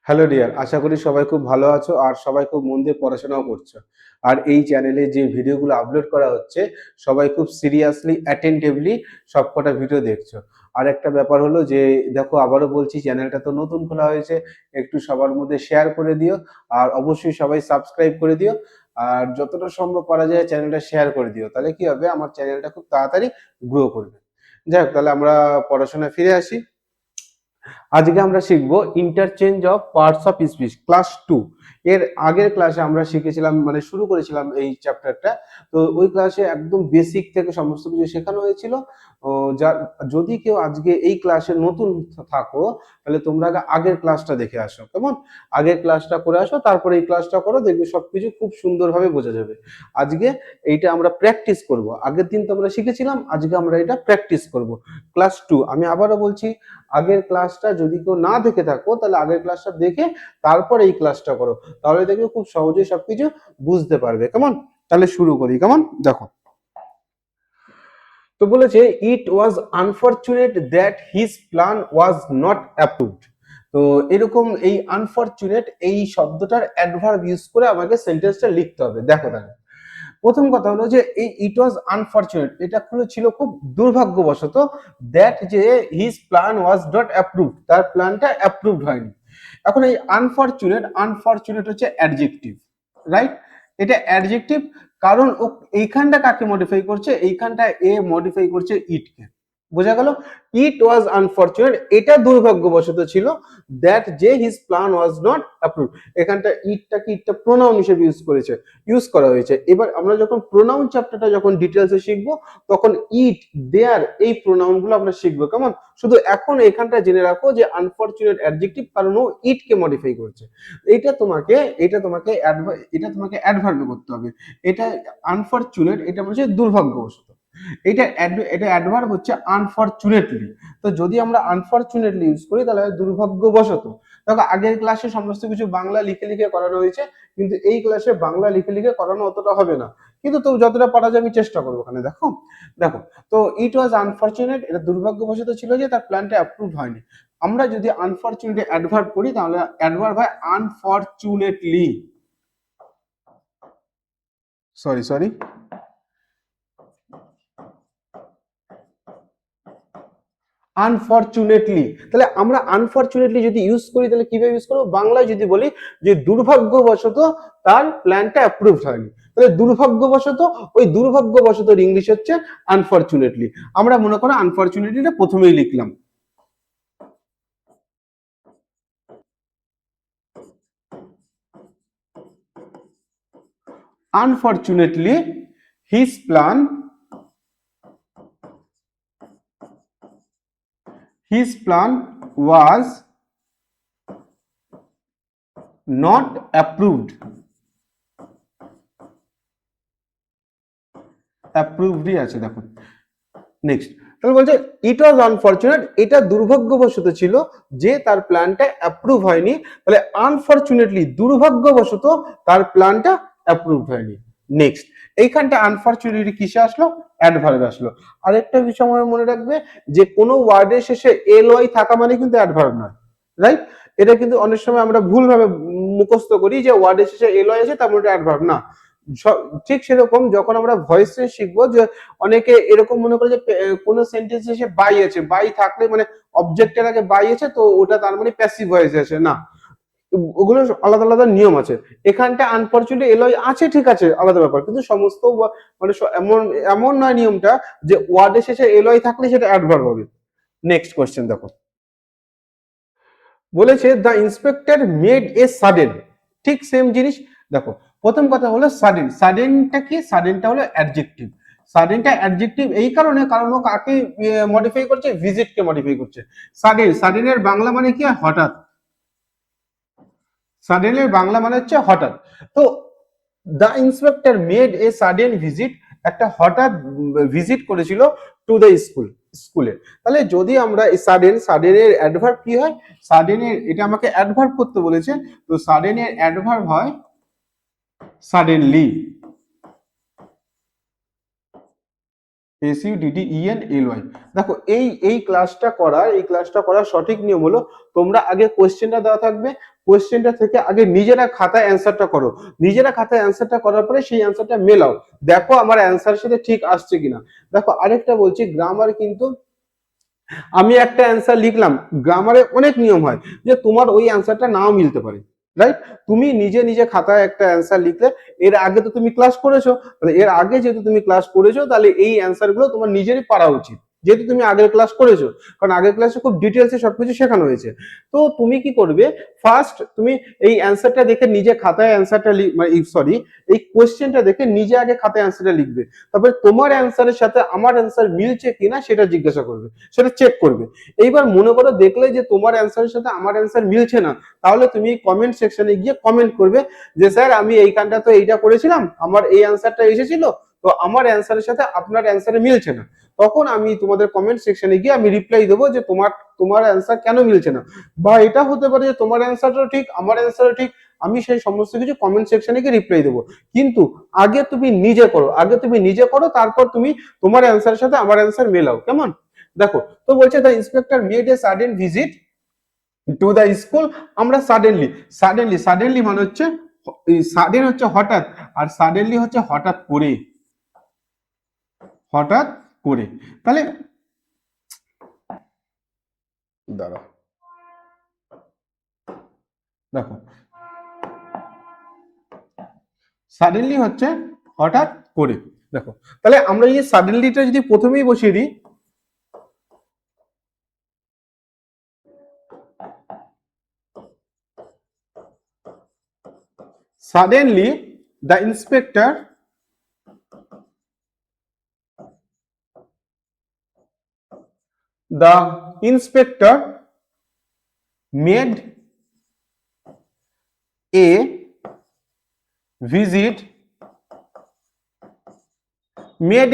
Hello dear, আশা করি সবাই খুব ভালো আছো আর সবাই খুব মন দিয়ে পড়াশোনাও করছো। আর এই চ্যানেলে যে ভিডিওগুলো আপলোড করা হচ্ছে সবাই খুব সিরিয়াসলি অ্যাটেন্টিভলি সবকটা ভিডিও দেখছো। আর একটা ব্যাপার হলো যে দেখো, আবারও বলছি, চ্যানেলটা তো নতুন খোলা হয়েছে, একটু সবার মধ্যে শেয়ার করে দিও। আর অবশ্যই সবাই সাবস্ক্রাইব করে দিও। আর যতটা সম্ভব করা যায় চ্যানেলটা শেয়ার করে দিও, তাহলে কি হবে, আমার চ্যানেলটা খুব তাড়াতাড়ি গ্রো করবে। যাই হোক, তাহলে আমরা পড়াশোনায় ফিরে আসি। আজকে আমরা শিখবো interchange of parts of speech, class 2। এর আগের ক্লাসে আমরা শিখেছিলাম, মানে শুরু করেছিলাম এই চ্যাপ্টারটা। তো ওই ক্লাসে একদম বেসিক থেকে সমস্ত কিছু শেখানো হয়েছিল। যা যদি কেউ আজকে এই ক্লাসে নতুন থাকো, তাহলে তোমরা আগে আগের ক্লাসটা দেখে আসো, কেমন? আগের ক্লাসটা করে আসো, তারপরে এই ক্লাসটা করো, দেখবে সবকিছু খুব সুন্দরভাবে বোঝা যাবে। আজকে এইটা আমরা প্র্যাকটিস করব। আগের দিন তো আমরা শিখেছিলাম, আজকে আমরা এটা প্র্যাকটিস করব। ক্লাস 2, আমি আবারও বলছি, আগের ক্লাসটা যদি কেউ না দেখে থাকো তাহলে আগের ক্লাসটা দেখে তারপর এই ক্লাসটা করো, তাহলে দেখবে খুব সহজেই সবকিছু বুঝতে পারবে, কেমন? তাহলে শুরু করি, কেমন? দেখো, তো বলেছে it was unfortunate that his plan was not approved. তো এরকম এই আনফরচুনেট এই শব্দটার অ্যাডভার্ব ইউজ করে আমাকে সেন্টেন্সটা লিখতে হবে। দেখো তাহলে, প্রথম কথা হলো যে এই ইট ওয়াজ আনফরচুনেট, এটা ছিল খুব দুর্ভাগ্যবশত দ্যাট যে his plan was not approved, তার প্ল্যানটা অ্যাপ্রুভড হয়নি। এখন এই আনফরচুনেট, আনফরচুনেট হচ্ছে অ্যাডজেক্টিভ, রাইট? এটা অ্যাডজেক্টিভ, কারণ ও এইখানটা কাকে মডিফাই করছে, এইখানটা এ মডিফাই করছে ইটকে। বোঝা গেল? ইট ওয়াজ আনফরচুনেট, এটা দুর্ভাগ্যবশত ছিল, দ্যাট যে his plan was not approve. এখানটা ইটটা প্রোনাউন হিসেবে ইউজ করা হয়েছে। এবার আমরা যখন প্রোনাউন চ্যাপ্টারটা যখন ডিটেলসে শিখবো, তখন ইট, দেয়ার, এই প্রোনাউন গুলো আমরা শিখবো, কেমন? শুধু এখন এখানটা জেনে রাখো যে আনফরচুনেট অ্যাডজেক্টিভ, কারণ ও ইটকে মডিফাই করছে। এটা তোমাকে অ্যাডভার্বে করতে হবে। এটা আনফরচুনেট, এটা হচ্ছে দুর্ভাগ্যবশত। এটা অ্যাডভার্ব হচ্ছে আনফরচুনেটলি। তো যদি আমরা আনফরচুনেটলি ইউজ করি তাহলে দুর্ভাগ্যবশত। দেখো, আগের ক্লাসে সমস্ত কিছু বাংলা লিখে লিখে করানো হয়েছে, কিন্তু এই ক্লাসে বাংলা লিখে লিখে করানো অতটা হবে না, কিন্তু তো যতটা পারা যায় আমি চেষ্টা করবো। ওখানে দেখো, দেখো, তো ইট ওয়াজ আনফরচুনেট, এটা দুর্ভাগ্যবশত ছিল যে তার প্ল্যানটা অ্যাপ্রুভ হয়নি। আমরা যদি আনফরচুনেট অ্যাডভার্ব করি তাহলে অ্যাডভার্ব হয় আনফরচুনেটলি। Sorry sorry, unfortunately. তাহলে আমরা আনফরচুনেটলি যদি ইউজ করি তাহলে কিভাবে ইউজ করবো? বাংলায় যদি বলি যে দুর্ভাগ্যবশত তার প্ল্যানটা অ্যাপ্রুভ হয়নি, তাহলে দুর্ভাগ্যবশত, ওই দুর্ভাগ্যবশত ইংলিশ হচ্ছে আনফরচুনেটলি। আমরা মনে করো আনফরচুনেটলিটা প্রথমেই লিখলাম। Unfortunately his plan was not approved. অ্যাপ্রুভডই আছে, দেখো। নেক্সট, তাহলে বলছে ইট ওয়াজ আনফরচুনেট, এটা দুর্ভাগ্যবশত ছিল যে তার প্ল্যানটা অ্যাপ্রুভ হয়নি। তাহলে আনফরচুনেটলি, দুর্ভাগ্যবশত তার প্ল্যানটা অ্যাপ্রুভ হয়নি। নেক্সট, এইখানটা আনফরচুনেটলি কিসে আসলো? অ্যাডভার্বে আসলো। আরেকটা বিষয় মনে রাখবে যে কোনো ওয়ার্ডের শেষে এল ওয়াই থাকা মানে কিন্তু অ্যাডভার্ব নয়, রাইট? এটা কিন্তু অনেক সময় আমরা ভুলভাবে মুখস্থ করি যে ওয়ার্ডের শেষে এল ওয়াই আছে তার মানে অ্যাডভার্ব না। ঠিক সেরকম যখন আমরা ভয়েসে শিখবো, যে অনেকে এরকম মনে করে যে কোন সেন্টেন্স এসে বাই আছে, বাই থাকলে মানে অবজেক্টের আগে বাই আছে তো ওটা তার মানে প্যাসিভ ভয়েস আছে, না। ওগুলো আলাদা আলাদা নিয়ম আছে। এখানটা আনফরচুনেটলি এলওয়াই আছে, ঠিক আছে, আলাদা ব্যাপার, কিন্তু সমস্ত মানে এমন এমন নয় নিয়মটা যে ওয়ার্ডের শেষে এলওয়াই থাকলে সেটা অ্যাডভার্ব হবে। নেক্সট কোশ্চেন দেখো, বলেছে the inspector made a sudden. ঠিক সেম জিনিস। দেখো, প্রথম কথা হলো সাডেন। সাডেনটা কি? সাডেনটা হলো অ্যাডজেক্টিভ। সাডেনটা অ্যাডজেক্টিভ এই কারণে, কারণ ও কাকে মডিফাই করছে? ভিজিটকে মডিফাই করছে। সাডেন, সাডেনের বাংলা মানে কি? হঠাৎ। সাডেনের বাংলা মানে হচ্ছে হঠাৎ। তো the inspector made a sudden visit, একটা হঠাৎ ভিজিট করেছিল টু দ্য স্কুলে। তাহলে যদি আমরা সাডেনের অ্যাডভার্ব কি হয়? সাডেনের, এটা আমাকে অ্যাডভার্ব করতে বলেছে, তো সাডেনের অ্যাডভার্ব হয় সাডেনলি। SUDDENLY। দেখো, এই ক্লাসটা করার সঠিক নিয়ম হলো তোমরা আগে কোশ্চেনটা দেওয়া থাকবে, কোয়েশ্চেনটা থেকে আগে নিজেরা খাতায় অ্যান্সারটা করো, নিজেরা খাতায় অ্যান্সারটা করার পরে সেই অ্যান্সারটা মেলাও, দেখো আমার অ্যান্সারের সাথে ঠিক আসছে কিনা। দেখো আরেকটা বলছি, গ্রামার কিন্তু আমি একটা অ্যান্সার লিখলাম, গ্রামারে অনেক নিয়ম হয় যে তোমার ওই অ্যান্সারটা নাও মিলতে পারে, রাইট? তুমি নিজে নিজে খাতায় একটা অ্যান্সার লিখলে, এর আগে তো তুমি ক্লাস করেছো, তাহলে এর আগে যেহেতু তুমি ক্লাস করেছো তাহলে এই অ্যান্সার গুলো তোমার নিজেরই পারা উচিত, যেহেতু তুমি আগের ক্লাস করেছো, কারণ আগের ক্লাসে খুব ডিটেলসে সবকিছু শেখানো হয়েছে। তো তুমি কি করবে, ফার্স্ট তুমি এই অ্যান্সারটা দেখে নিজে খাতায় অ্যান্সারটা মানে সরি, এই কোশ্চেনটা দেখে নিজে আগে খাতায় অ্যান্সারটা লিখবে, তারপরে তোমার অ্যান্সারের সাথে আমার অ্যান্সার মিলছে কিনা সেটা জিজ্ঞাসা করবে, সেটা চেক করবে। এইবার মনে করো দেখলে যে তোমার অ্যান্সারের সাথে আমার অ্যান্সার মিলছে না, তাহলে তুমি কমেন্ট সেকশনে গিয়ে কমেন্ট করবে যে স্যার আমি এইখানটা তো এইটা করেছিলাম, আমার এই অ্যান্সারটা এসেছিল, তো আমার অ্যান্সারের সাথে আপনার অ্যান্সারে মিলছে না। তখন আমি তোমাদের কমেন্ট সেকশনে গিয়ে আমি রিপ্লাই দেবো যে তোমার তোমার অ্যান্সার কেন মিলছে না, বা এটা হতে পারে যে তোমার অ্যান্সারটা ঠিক আমার অ্যান্সারও ঠিক, আমি সেই সমস্ত কিছু কমেন্ট সেকশনে গিয়ে রিপ্লাই দেবো। কিন্তু আগে তুমি নিজে করো, আগে তুমি নিজে করো, তারপর তুমি তোমার অ্যান্সারের সাথে আমার অ্যান্সার মেলাও, কেমন? দেখো, তো বলছে the inspector made a sudden visit to the school. আমরা সাডেনলি, সাডেনলি মানে হচ্ছে, সাডেন হচ্ছে হঠাৎ, আর সাডেনলি হচ্ছে হঠাৎ করে, হঠাৎ করে। তাহলে দাঁড়াও, দেখো সাডেনলি হচ্ছে হঠাৎ করে। দেখো তাহলে আমরা এই সাডেনলিটা যদি প্রথমেই বসিয়ে দিই, suddenly the inspector made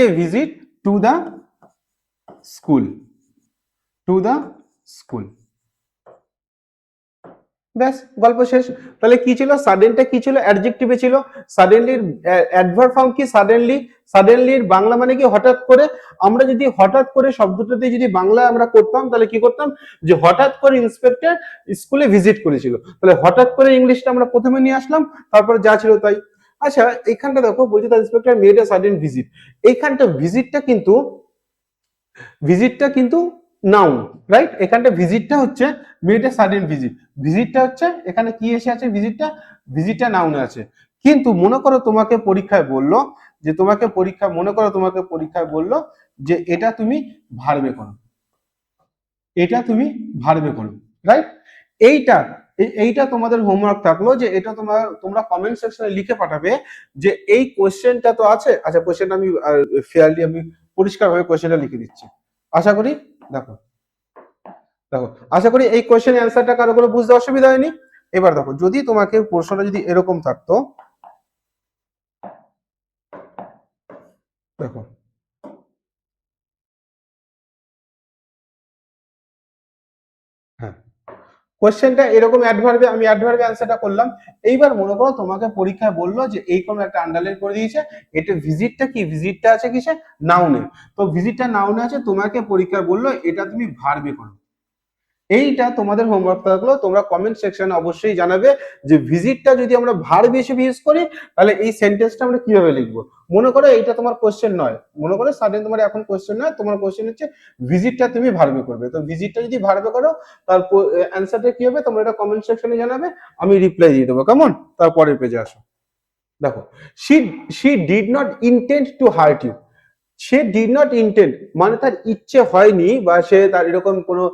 a visit to the school, ব্যাস গল্প শেষ। তাহলে কি ছিল, সাডেনটা কি ছিল, অ্যাডজেক্টিভে ছিল। সাডেনলির অ্যাডভার্ব ফর্ম কি, সাডেনলি। সাডেনলির বাংলা মানে কি, হঠাৎ করে। আমরা যদি হঠাৎ করে শব্দটাতে যদি বাংলায় আমরা করতাম, তাহলে কি করতাম, যে হঠাৎ করে ইন্সপেক্টর স্কুলে ভিজিট করেছিল, তাহলে হঠাৎ করে ইংলিশটা আমরা প্রথমে নিয়ে আসলাম, তারপর যা ছিল তাই। আচ্ছা এইখানটা দেখো, বলছে the inspector made a sudden visit, এইখানটা ভিজিটটা কিন্তু নাউন, রাইট? এখানটা ভিজিটটা হচ্ছে মেড এ সাডেন ভিজিট, ভিজিটটা হচ্ছে এখানে কি এসে আছে, ভিজিটটা নাউনে আছে। কিন্তু মনে করো তোমাকে পরীক্ষায় বললো যে তোমাকে পরীক্ষায় বললো যে এটা তুমি ভার্বে করো, রাইট? এইটা এইটা তোমাদের হোমওয়ার্ক থাকলো, যে এটা তোমরা কমেন্ট সেকশনে লিখে পাঠাবে যে এই কোশ্চেনটা তো আছে। আচ্ছা কোশ্চেনটা আমি ফেয়ারলি আমি পরিষ্কারভাবে কোশ্চেনটা লিখে দিচ্ছি, আশা করি। দেখো দেখো আশা করি এই কোশ্চেনের অ্যান্সারটা কারো কোনো বুঝতে অসুবিধা হয়নি। এবার দেখো, যদি তোমাকে প্রশ্নটা যদি এরকম থাকতো, দেখো হ্যাঁ, কোশ্চেনটা এরকম অ্যাডভার্বে, আমি অ্যাডভার্বে অ্যান্সারটা করলাম। এইবার মনে করো তোমাকে পরীক্ষায় বললো যে এই কোনো একটা আন্ডারলাইন করে দিয়েছে, এটা ভিজিটটা কি, ভিজিটটা আছে কিসে, নাউনে। তো ভিজিটটা নাউনে আছে, তোমাকে পরীক্ষায় বললো এটা তুমি ভার্বে করো। এইটা তোমাদের হোমওয়ার্ক থাকলো, তোমরা কমেন্ট সেকশনে অবশ্যই জানাবে যে ভিজিটটা যদি আমরা ভার্ব হিসেবে ইউজ করি, তাহলে এই সেন্টেন্সটা আমরা কিভাবে লিখবো। মনে করো এইটা তোমার কোশ্চেন নয়, মনে করো সাডেন তোমার এখন কোশ্চেন নয়, তোমার কোশ্চেন হচ্ছে ভিজিটটা তুমি ভার্বে করবে। তো ভিজিটটা যদি ভার্বে করো, তার অ্যান্সারটা কি হবে তোমরা এটা কমেন্ট সেকশনে জানাবে, আমি রিপ্লাই দিয়ে দেবো, কেমন? তারপরের পেজে আসো। দেখো, she she did not intend to hurt you. সে ডিড নট ইন্টেন্ড মানে তার ইচ্ছে হয়নি, বা সে তার এরকম কোনো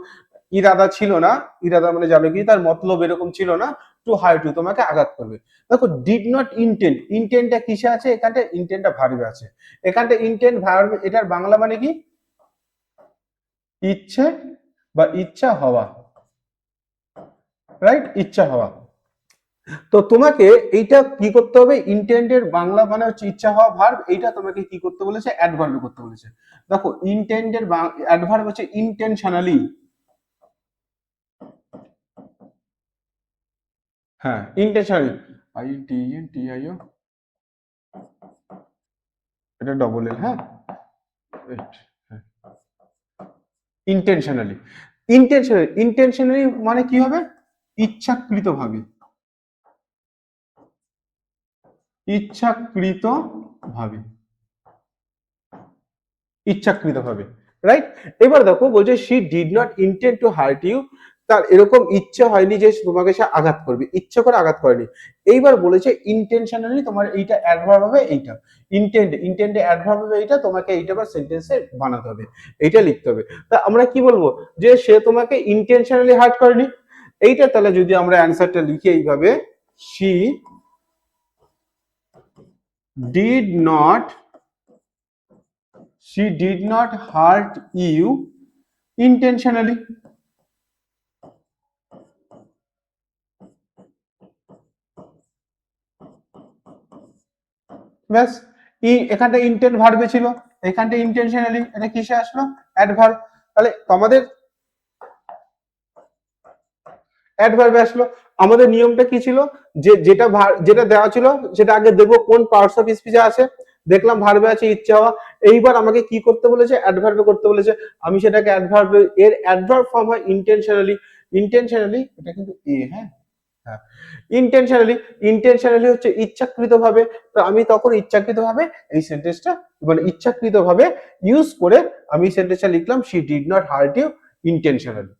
ইরাদা ছিল না, ইরাদা মানে জানো কি, তার মতলব এরকম ছিল না, টু হার্ট ইউ তোমাকে আঘাত করবে। দেখো ডিড নট ইন্টেন্ড, ইন্টেন্টটা কিসে আছে, এখানটা ইন্টেন্টটা ভার্বে আছে, এখানটা ইন্টেন্ট ভার্ব, এটার বাংলা মানে কি, ইচ্ছে বা ইচ্ছা হওয়া, রাইট? ইচ্ছা হওয়া। তো তোমাকে এইটা কি করতে হবে, ইন্টেন্ডের বাংলা মানে হচ্ছে ইচ্ছা হওয়া ভার্ব, এইটা তোমাকে কি করতে বলেছে, অ্যাডভার্বে করতে বলেছে। দেখো ইন্টেন্ডের অ্যাডভার্ব হচ্ছে ইন্টেনশনালি, হ্যাঁ ইন্টেনশনালি, INTENTIO, এটা ডবল এল, হ্যাঁ ইন্টেনশনালি। ইন্টেনশনালি মানে কি হবে, ইচ্ছাকৃতভাবে, ইচ্ছাকৃতভাবে, ইচ্ছাকৃতভাবে, রাইট। এবার দেখো বলছে she did not intend to hurt you, তার এরকম ইচ্ছে হয়নি যে তোমাকে সে আঘাত করবে, ইচ্ছে করে আঘাত করেনি। এইবার বলেছে ইন্টেনশনালি, তোমার এইটা অ্যাডভার্ব হবে, এইটা ইন্টেন্ড, ইন্টেন্ডে অ্যাডভার্ব হবে, এইটা তোমাকে এইটা আবার সেন্টেন্সে বানাতে হবে, এইটা লিখতে হবে। তা আমরা কি বলবো যে সে তোমাকে ইন্টেনশনালি হার্ট করেনি, এইটা তাহলে যদি আমরা অ্যান্সারটা লিখি এইভাবে, she did not, she did not hurt you intentionally, ব্যাস। এখানটা ইন্টেন্ট ভার্বে ছিল, এখানটা ইন্টেনশনালি, এটা কিসে আসলো, অ্যাডভার্ব। তাহলে আমাদের অ্যাডভার্বে আসলো। আমাদের নিয়মটা কি ছিল, যে যেটা যেটা দেওয়া ছিল সেটা আগে দেখবো কোন পার্টস অফ স্পিচে আছে, দেখলাম ভার্বে আছে ইচ্ছা হওয়া। এইবার আমাকে কি করতে বলেছে, অ্যাডভার্বে করতে বলেছে, আমি সেটাকে অ্যাডভার্বে, এর অ্যাডভার্ব ফর্ম হয় ইন্টেনশনালি। ইন্টেনশনালি এটা কিন্তু এ, হ্যাঁ হ্যাঁ, ইন্টেনশনালি, ইন্টেনশনালি হচ্ছে ইচ্ছাকৃতভাবে। তো আমি তখন ইচ্ছাকৃতভাবে এই সেন্টেন্সটা, মানে ইচ্ছাকৃতভাবে ইউজ করে আমি সেন্টেন্সটা লিখলাম, she did not hurt you intentionally.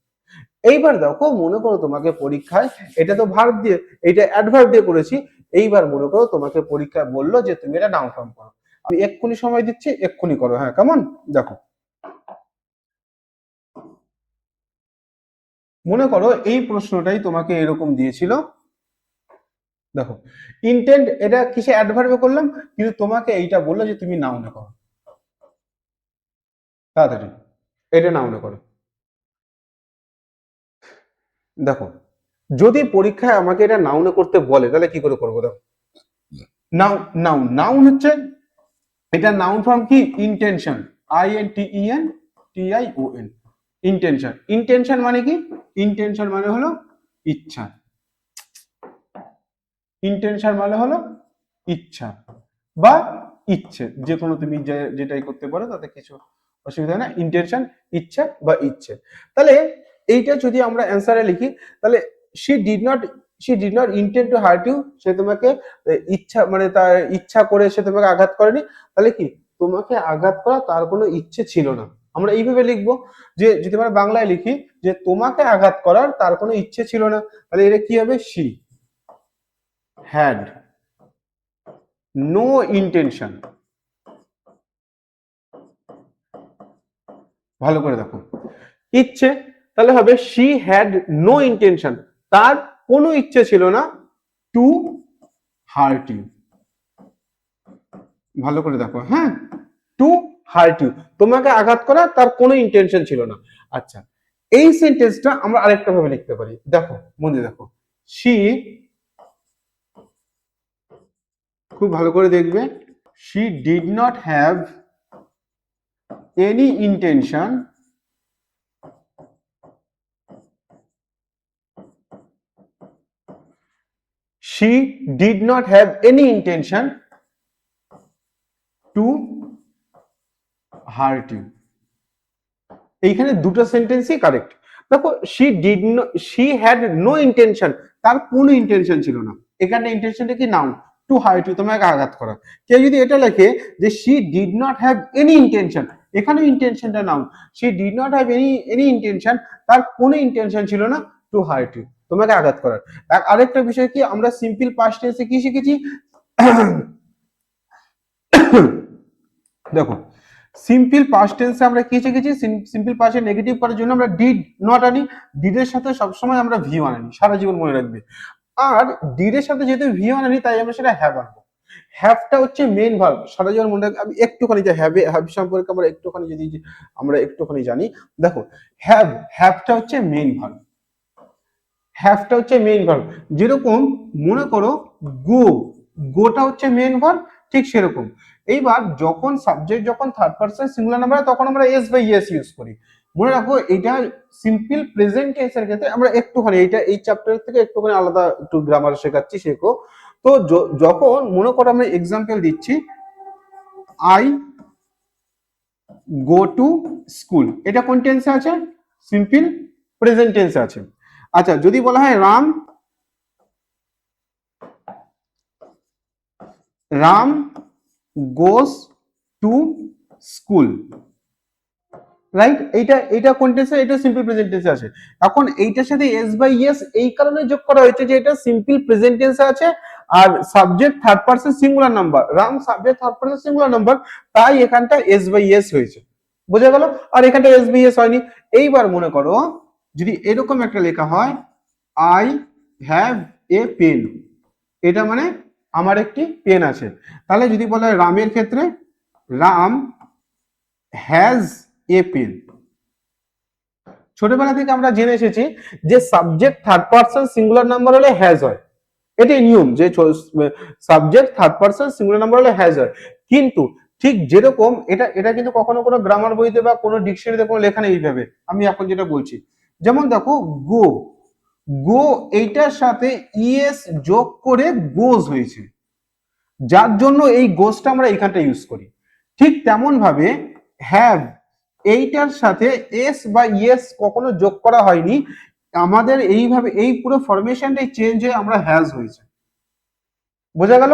এইবার দেখো মনে করো তোমাকে পরীক্ষায়, এটা তো ভার্ব দিয়ে, এটা অ্যাডভার্ব দিয়ে করেছি, এইবার মনে করো তোমাকে পরীক্ষায় বললো যে তুমি এটা নাউন ফর্ম করো, আমি এক্ষুনি সময় দিচ্ছি, এক্ষুনি করো, হ্যাঁ কেমন। দেখো মনে করো এই প্রশ্নটাই তোমাকে এরকম দিয়েছিল, দেখো ইন্টেন্ট এটা কিসে অ্যাডভার্বে করলাম, কিন্তু তোমাকে এইটা বললো যে তুমি নাউনে করো, তাড়াতাড়ি এটা নাউনে করো। দেখো যদি পরীক্ষায় আমাকে এটা নাউনে করতে বলে তাহলে কি করে করবো, দেখো নাউন, নাউন, নাউন হচ্ছে, এটা নাউন ফর্ম কি, ইন্টেনশন, INTENTION, ইন্টেনশন। ইন্টেনশন মানে কি, ইন্টেনশন মানে হলো ইচ্ছা, ইন্টেনশন মানে হলো ইচ্ছা বা ইচ্ছে, যে কোনো তুমি যেটাই করতে পারো তাতে কিছু অসুবিধা না, ইন্টেনশন ইচ্ছা বা ইচ্ছে। তাহলে এইটা যদি আমরা অ্যান্সারে লিখি, তাহলে she did not, she did not intend to hurt you, সে তোমাকে ইচ্ছা, মানে তার ইচ্ছা করে সে তোমাকে আঘাত করেনি, তাহলে কি তোমাকে আঘাত করা তার কোনো ইচ্ছে ছিল না। আমরা এইভাবে লিখবো, যে যদি আমরা বাংলায় লিখি যে তোমাকে আঘাত করার তার কোনো ইচ্ছে ছিল না, তাহলে এটা কি হবে, শি হ্যাড নো ইন্টেনশন। ভালো করে দেখো, ইচ্ছে, তাহলে হবে শি হ্যাড নো ইন্টেনশন, তার কোনো ইচ্ছে ছিল না টু হার্ট ইউ। ভালো করে দেখো, হ্যাঁ, টু হার্ট ইউ, তোমাকে আঘাত করা তার কোনো ইন্টেনশন ছিল না। আচ্ছা, এই সেন্টেন্সটা আমরা আরেকটা ভাবে লিখতে পারি, দেখো মনে দেখো, শি, খুব ভালো করে দেখবে, she did not have any intention she did not have any intention to hurt you। এইখানে দুটো সেন্টেন্সই কারেক্ট। দেখো she did not, she had no intention, তার কোনো ইন্টেনশন ছিল না, এখানে ইন্টেনশনটা কি, নাউন, টু হার্ট ইউ, তোমাকে আঘাত করা। কেউ যদি এটা লেখে যে she did not have any intention, এখানে ইন্টেনশনটা noun, she did not have any intention, তার কোনো ইন্টেনশন ছিল না টু হার্ট ইউ, তোমাকে আঘাত করার। আরেকটা বিষয় কি, আমরা সিম্পল পাস্ট টেন্সে কি শিখেছি, দেখো সিম্পল পাস্ট টেন্সে আমরা কি শিখেছি, সিম্পল পাস্টে নেগেটিভ করার জন্য আমরা ডিড নট আনি, ডিড এর সাথে সবসময় আমরা ভি ওয়ান আনি, সারা জীবন মনে রাখবে। আর ডিড এর সাথে যেহেতু ভি ওয়ান আনি তাই আমরা সেটা হ্যাভ আনবো। হ্যাভটা হচ্ছে মেইন ভার্ব, সারা জীবন মনে রাখবে। আমি একটুখানি যে হ্যাভ সম্পর্কে আমরা একটুখানি যদি আমরা একটুখানি জানি, দেখো হ্যাভটা হচ্ছে মেইন ভার্ব, হ্যাভটা হচ্ছে মেইন ভার্ব। যেরকম মনে করো গো, গোটা হচ্ছে মেইন ভার্ব, ঠিক সেরকম। এইবার যখন সাবজেক্ট যখন থার্ড পারসন সিঙ্গুলার নাম্বার তখন আমরা এস বাই এস ইউজ করি। মনে রাখো এটা সিম্পল প্রেজেন্ট টেন্সের ক্ষেত্রে আমরা একটুখানি এইটা এই চ্যাপ্টার থেকে একটুখানি আলাদা একটু গ্রামার শেখাচ্ছি, শেখো। তো যখন মনে করো আমি এক্সাম্পল দিচ্ছি, আই গো টু স্কুল, এটা কোন টেন্সে আছে, সিম্পল প্রেজেন্ট টেন্সে আছে। আচ্ছা, যদি বলা হয় Ram Ram goes to school, right? এইটা এইটা কোন টেন্সে? এটা সিম্পল প্রেজেন্ট টেন্সে আছে। এখন এইটার সাথে এস বাই ইয়েস এই কারণে যোগ করা হয়েছে যে এটা সিম্পল প্রেজেন্ট টেন্সে আছে আর subject third person singular number, Ram subject third person singular number, তাই এখানটা এস বাই ইয়েস হয়েছে। বোঝা গেল? আর এখানটা এস বাই ইয়েস হয়নি। এইবার মনে করো যদি এরকম একটা লেখা হয় আই হ্যাভ এ পেন, এটা মানে আমার একটি পেন আছে। তাহলে যদি বলা হয় রামের ক্ষেত্রে রাম হ্যাজ এ পেন। ছোটবেলা থেকে আমরা জেনে এসেছি যে subject third person singular number হলে হ্যাজ হয়, এটাই নিয়ম যে subject third person singular number হলে হ্যাজ হয়। কিন্তু ঠিক যেরকম এটা এটা কিন্তু কখনো কোনো গ্রামার বইতে বা কোনো ডিকশনারিতে কোনো লেখা নেই এইভাবে, আমি এখন যেটা বলছি। যেমন দেখো গো, গো এইটার সাথে ইএস যোগ করে গোজ হয়েছে, যার জন্য এই গোজটা আমরা এইখানটা ইউজ করি। ঠিক তেমন ভাবে হ্যাভ এইটার সাথে এস বা ইয়েস কখনো যোগ করা হয়নি, আমাদের এইভাবে এই পুরো ফরমেশনটাই চেঞ্জ হয়ে আমরা হ্যাজ হয়েছে। বোঝা গেল?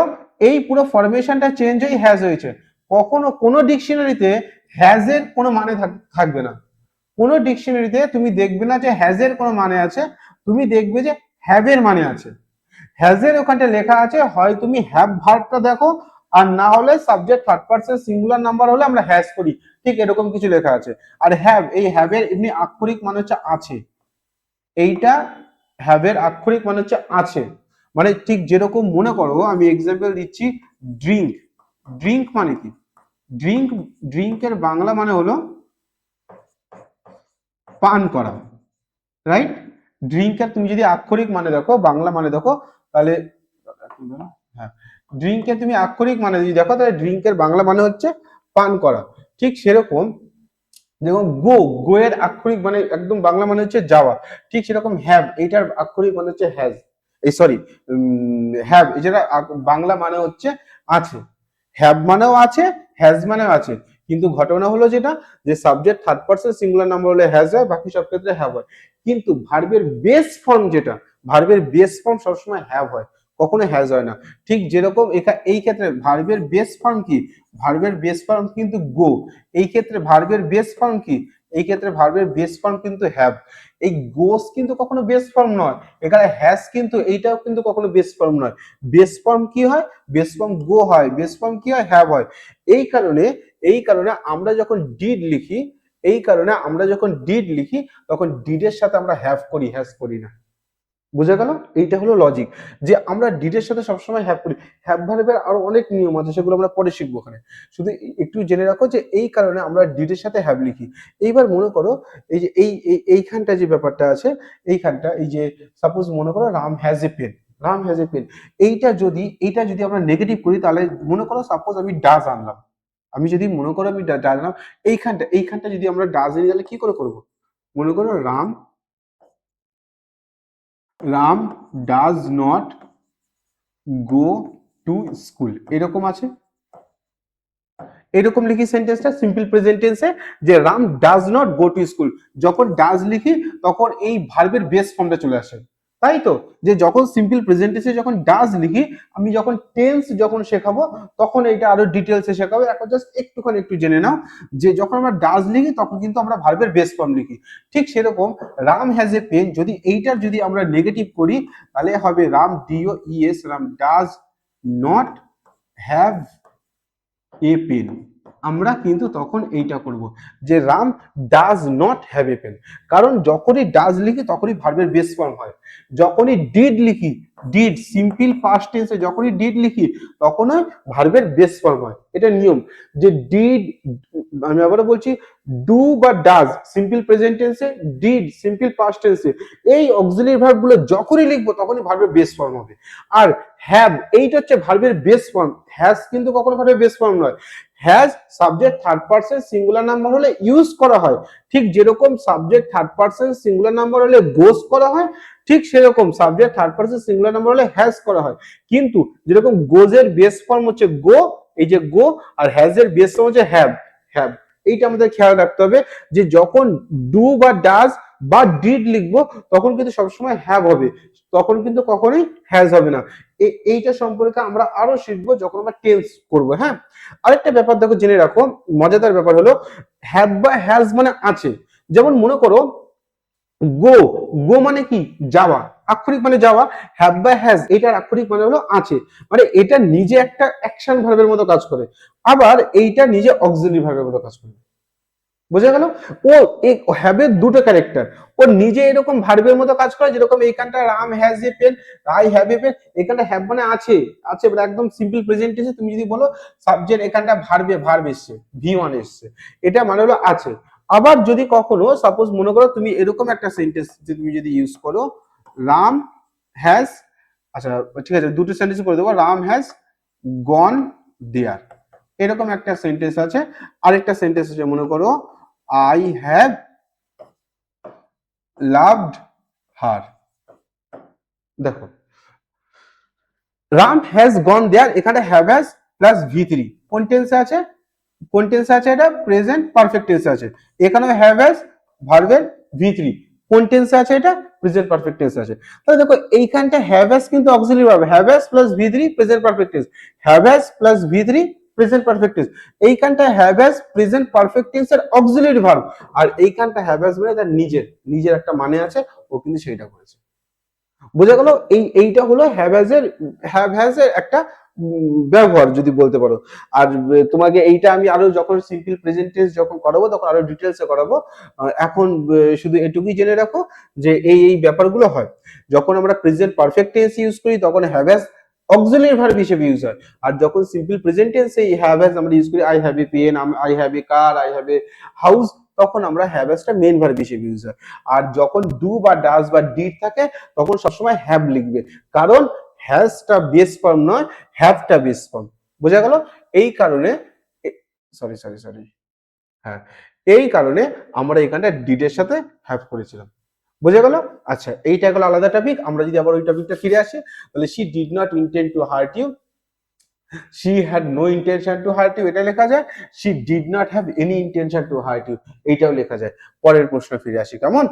এই পুরো ফরমেশনটা চেঞ্জ হয়ে হ্যাজ হয়েছে। কখনো কোনো ডিকশনারিতে হ্যাজ এর কোনো মানে থাকবে না। কোনো ডিকশনারিতে তুমি দেখবে না যে হ্যাজ এর কোনো মানে আছে, তুমি দেখবে যে হ্যাভ এর মানে আছে। হ্যাজ এর ওখানটা লেখা আছে, হয় তুমি হ্যাভ ভার্বটা দেখো, আর না হলে subject third person singular number হলে আমরা হ্যাজ করি, ঠিক এরকম কিছু লেখা আছে। আর হ্যাভ, এই হ্যাভ এর এমনি আক্ষরিক মানে হচ্ছে আছে, এইটা হ্যাভ এর আক্ষরিক মানে হচ্ছে আছে। মানে ঠিক যেরকম মনে করো আমি এক্সাম্পল দিচ্ছি, ড্রিঙ্ক, ড্রিঙ্ক মানে কি? ড্রিঙ্ক, ড্রিঙ্কের বাংলা মানে হলো পান করা, রাইট? ড্রিঙ্কের তুমি যদি আক্ষরিক মানে দেখো, বাংলা মানে দেখো, তাহলে হ্যাঁ, ড্রিঙ্কের তুমি আক্ষরিক মানে যদি দেখো তাহলে ড্রিঙ্কের বাংলা মানে হচ্ছে পান করা। ঠিক সেরকম যেমন গো, গো এর আক্ষরিক মানে একদম বাংলা মানে হচ্ছে যাওয়া। ঠিক সেরকম হ্যাভ, এইটার আক্ষরিক মানে হচ্ছে হ্যাজ, এই সরি হ্যাভ যেটা বাংলা মানে হচ্ছে আছে। হ্যাভ মানেও আছে, হ্যাজ মানেও আছে, কিন্তু ঘটনা হলো যেটা যে subject third person singular number হলে হ্যাজ হয়, বাকি সব ক্ষেত্রে হ্যাভ হয়। কিন্তু ভার্বের বেস ফর্ম যেটা, ভার্বের বেস ফর্ম সবসময় হ্যাভ হয়, কখনো হ্যাজ হয় না। ঠিক যেরকম এই ক্ষেত্রে ভার্বের বেস ফর্ম কি? ভার্বের বেস ফর্ম কিন্তু গো। এই ক্ষেত্রে ভার্বের বেস ফর্ম কি? এই ক্ষেত্রে ভার্বের বেস ফর্ম কিন্তু হ্যাভ। এই গোস কিন্তু কখনো বেস ফর্ম নয়, এখানে হ্যাজ কিন্তু এইটাও কিন্তু কখনো বেস ফর্ম নয়। বেস ফর্ম কি হয়? বেস ফর্ম গো হয়, বেস ফর্ম কি হয়? হ্যাভ হয়। এই কারণে আমরা যখন ডিড লিখি, এই কারণে আমরা যখন ডিড লিখি তখন ডিডের সাথে আমরা হ্যাভ করি, হ্যাজ করি না। বুঝা গেল? এইটা হলো লজিক, যে আমরা ডিডের সাথে সবসময় হ্যাভ করি। হ্যাভ ভার্বের আরো অনেক নিয়ম আছে, সেগুলো আমরা পরে শিখবো ওখানে। শুধু একটু জেনে রাখো যে এই কারণে আমরা ডিডের সাথে হ্যাভ লিখি। এইবার মনে করো এই যে এইখানটা যে ব্যাপারটা আছে, এইখানটা এই যে সাপোজ মনে করো Ram has a pen, Ram has a pen, এইটা যদি আমরা নেগেটিভ করি তাহলে মনে করো সাপোজ আমি ডাজ আনলাম, আমি যদি মনে করো আমি ডাজ আনলাম, এইখানটা যদি আমরা ডাজ নিই তাহলে কি করে করবো? মনে করো Ram does not go to school, এরকম আছে। এরকম লিখি সেন্টেন্সটা সিম্পল প্রেজেন্ট টেন্সে, যে Ram does not go to school. যখন ডাজ লিখি তখন এই ভার্বের বেস ফর্মটা চলে আসে, তাই তো? যে যখন সিম্পল প্রেজেন্ট টেন্সে যখন ডাজ লিখি, আমি যখন টেন্স যখন শেখাবো তখন এটা আরো ডিটেলসে শেখাবো। এখন জাস্ট একটুখানি একটু জেনে নাও যে যখন আমরা ডাজ লিখি তখন কিন্তু আমরা ভার্বের বেস ফর্ম লিখি। ঠিক সেরকম রাম হ্যাজ এ পেন, যদি এইটার যদি আমরা নেগেটিভ করি তাহলে হবে Ram D O E S, Ram does not have a pen. আমরা কিন্তু তখন এইটা করব যে Ram does not have a pen, কারণ যখনই ডাজ লিখি তখনই ভার্বের বেস ফর্ম হয়। যখনই ডিড লিখি, ডিড সিম্পল পাস্ট টেন্সে যখনই ডিড লিখি তখনই ভার্বের বেস ফর্ম হয়। এটা নিয়ম যে ডিড, আমি আবারও বলছি, ডু বা ডাজ সিম্পল প্রেজেন্ট টেন্সে, ডিড সিম্পল পাস্ট টেন্সে, এই অক্সিলারি ভার্বগুলো যখনই লিখবো তখনই ভার্বের বেস ফর্ম হবে। আর হ্যাভ এইটা হচ্ছে ভার্বের বেস ফর্ম, হ্যাজ কিন্তু কখনো ভার্বের বেস ফর্ম নয়। Has subject third person singular number হলে ইউজ করা হয়, ঠিক যেরকম subject third person singular number হলে গোস করা হয়, ঠিক সেরকম subject third person singular number হলে হ্যাজ করা হয়। কিন্তু যেরকম গোজের বেস ফর্ম হচ্ছে গো, এই যে গো, আর হ্যাজ এর বেস ফর্ম হচ্ছে হ্যাভ, হ্যাভ। এইটা আমাদের খেয়াল রাখতে হবে যে যখন ডু বা ডাজ বা ডিড লিখবো তখন কিন্তু সবসময় হ্যাভ হবে, তখন কিন্তু কখনোই হ্যাজ হবে না। এইটা সম্পর্কে আমরা আরো শিখবো যখন আমরা টেন্স করবো। হ্যাঁ, আরেকটা ব্যাপার দেখো জেনে রাখো, মজাদার ব্যাপার হলো হ্যাভ বা হ্যাজ মানে আছে। যেমন মনে করো গো, গো মানে কি যাওয়া, আক্ষরিক মানে যাওয়া। হ্যাভ বা হ্যাজ এটার আক্ষরিক মানে হলো আছে, মানে এটা নিজে একটা অ্যাকশন ভার্বের মতো কাজ করে, আবার এইটা নিজে অক্সিলারি ভার্বের মতো কাজ করে। বোঝা গেল? ও এই হ্যাভের দুটো ক্যারেক্টার, ও নিজে এরকম ভার্বের মতো কাজ করে, যেরকম এইখানটা Ram has a pen, I have a pen, এখানটা হ্যাভ মানে আছে, আছে মানে একদম সিম্পল প্রেজেন্ট টেন্সে তুমি যদি বলো সাবজেক্ট, এখানটা ভার্ব এসছে, ভি ওয়ান এসছে, এটা মানে হলো আছে। আবার যদি কখনো সাপোজ মনে করো তুমি এরকম একটা সেন্টেন্স তুমি যদি ইউজ করো, রাম হ্যাজ, আচ্ছা ঠিক আছে দুটো সেন্টেন্স করে দেবো, রাম হ্যাজ গন দেয়ার, এরকম একটা সেন্টেন্স আছে। আরেকটা সেন্টেন্স আছে মনে করো আই হ্যাভ লাভড হার। দেখো রাম হ্যাজ গন দেয়ার, এখানে have has plus V three, কোন টেন্সে আছে, কোন টেন্সে আছে, এটা প্রেজেন্ট পারফেক্ট টেন্সে আছে। এখানে হ্যাভ হ্যাজ ভার্বের ভি থ্রি, কোন টেন্সে আছে, এটা প্রেজেন্ট পারফেক্ট টেন্সে আছে। তাহলে দেখো এইখানটা হ্যাভ হ্যাজ কিন্তু auxiliary verb, have has plus V three present perfect tense, have has plus V three present perfect tense. এইখানটা হ্যাভ হ্যাজ প্রেজেন্ট পারফেক্ট টেন্সের অক্সিলারি ভার্ব, আর এইখানটা হ্যাভ হ্যাজ মানে তার নিজের নিজের একটা মানে আছে, ও কিন্তু সেইটা করেছে। বোঝা গেল? এইটা হলো হ্যাভ হ্যাজ এর একটা ব্যবহার যদি বলতে পারো। আর তোমাকে এইটা আমি আরো যখন সিম্পল প্রেজেন্ট টেন্স যখন করাবো তখন আরো ডিটেলসে করাবো। এখন শুধু এটুকুই জেনে রাখো যে এই ব্যাপারগুলো হয় যখন আমরা প্রেজেন্ট পারফেক্ট টেন্স ইউজ করি, তখন হ্যাভ হ্যাজ অক্সিলারি ভার্ব হিসেবে ইউজ হয়। আর যখন সিম্পল প্রেজেন্ট টেন্স এই হ্যাভ হ্যাজ আমরা ইউজ করি, I have a pen, I have a car, I have a house, তখন আমরা হ্যাভ হ্যাজটা মেইন ভার্ব হিসেবে ইউজ হয়। আর যখন ডু বা ডাজ বা ডিড থাকে তখন সবসময় হ্যাভ লিখবে, কারণ হ্যাজটা বেস ফর্ম নয়, হ্যাভটা বেস ফর্ম। বোঝা গেল? এই কারণে সরি সরি সরি হ্যাঁ, এই কারণে আমরা এখানটা ডিডের সাথে হ্যাভ করেছিলাম। বোঝা গেল? আচ্ছা এইটা গেল আলাদা টপিক। আমরা যদি আবার ওই টপিকটা ফিরে আসি, তাহলে she did not intend to hurt you, she had no intention to hurt you এটা লেখা যায়, she did not have any intention to hurt you এইটাও লেখা যায়। পরের প্রশ্ন ফিরে আসি, কেমন?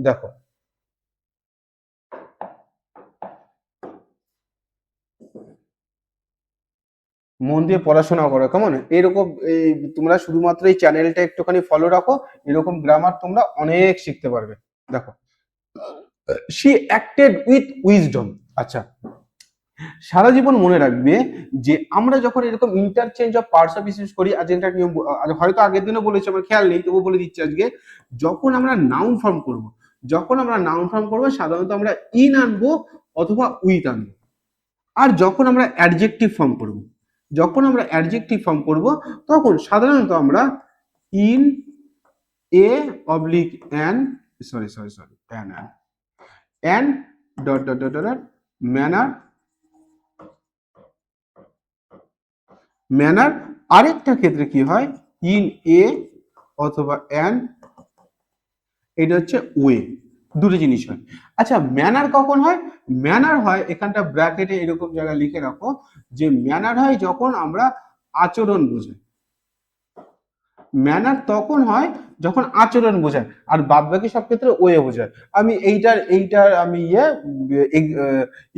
দেখো মন দিয়ে পড়াশোনা করো, কেমন? এরকম এই তোমরা শুধুমাত্র এই চ্যানেলটা একটুখানি ফলো রাখো, এরকম গ্রামার তোমরা অনেক শিখতে পারবে। দেখো শি অ্যাক্টেড উইথ উইজডম। আচ্ছা সারা জীবন মনে রাখবে যে আমরা যখন এরকম interchange of parts of speech করি, আজ একটা নিয়ম হয়তো আগের দিনও বলেছি আমার খেয়াল নেই, তবু বলে দিচ্ছি আজকে, যখন আমরা নাউন ফর্ম করব, যখন আমরা নাউন ফর্ম করবো সাধারণত আমরা ইন আনবো অথবা উইথ আনবো। আর যখন আমরা অ্যাডজেক্টিভ ফর্ম করব, যখন আমরা অ্যাডজেক্টিভ ফর্ম করব তখন সাধারণত আমরা in, a oblique an, sorry sorry sorry an dot dot dot dot manner, manner. আরেকটা ক্ষেত্রে কি হয়, ইন এ অথবা অ্যান, এটা হচ্ছে ওয়ে, দুটো জিনিস হয়। আচ্ছা ম্যানার কখন হয়? ম্যানার হয়, এখানটা ব্র্যাকেটে এরকম জায়গায় লিখে রাখো যে ম্যানার হয় যখন আমরা আচরণ বোঝাই, ম্যানার তখন হয় যখন আচরণ বোঝায়, আর বাদ বাকি সব ক্ষেত্রে ওয়ে বোঝায়। আমি এইটার আমি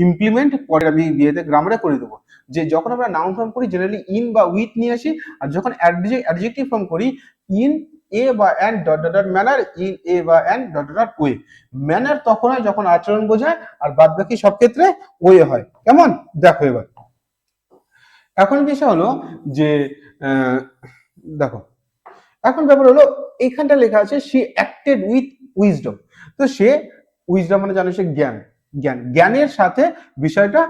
ইমপ্লিমেন্ট পরে আমি বিয়েতে গ্রামারে করে দেবো, যে যখন আমরা নাউন ফর্ম করি জেনারেলি ইন বা উইথ নিয়ে আসি, আর যখন অ্যাডজেক্টিভ ফর্ম করি ইন এ বা an dot dot dot manner, in a বা an dot dot dot way. Manner তখন হয় যখন আচরণ বোঝায়, আর বাদ বাকি সব ক্ষেত্রে ওয়ে হয়। কেমন? দেখো এবার এখন বিষয় হলো যে দেখো এখন ব্যাপার হলো এইখানটা লেখা আছে শি অ্যাক্টেড উইথ উইজডম। তো সে উইজডম মানে জানো সে জ্ঞান, জ্ঞানের সাথে বিষয়টা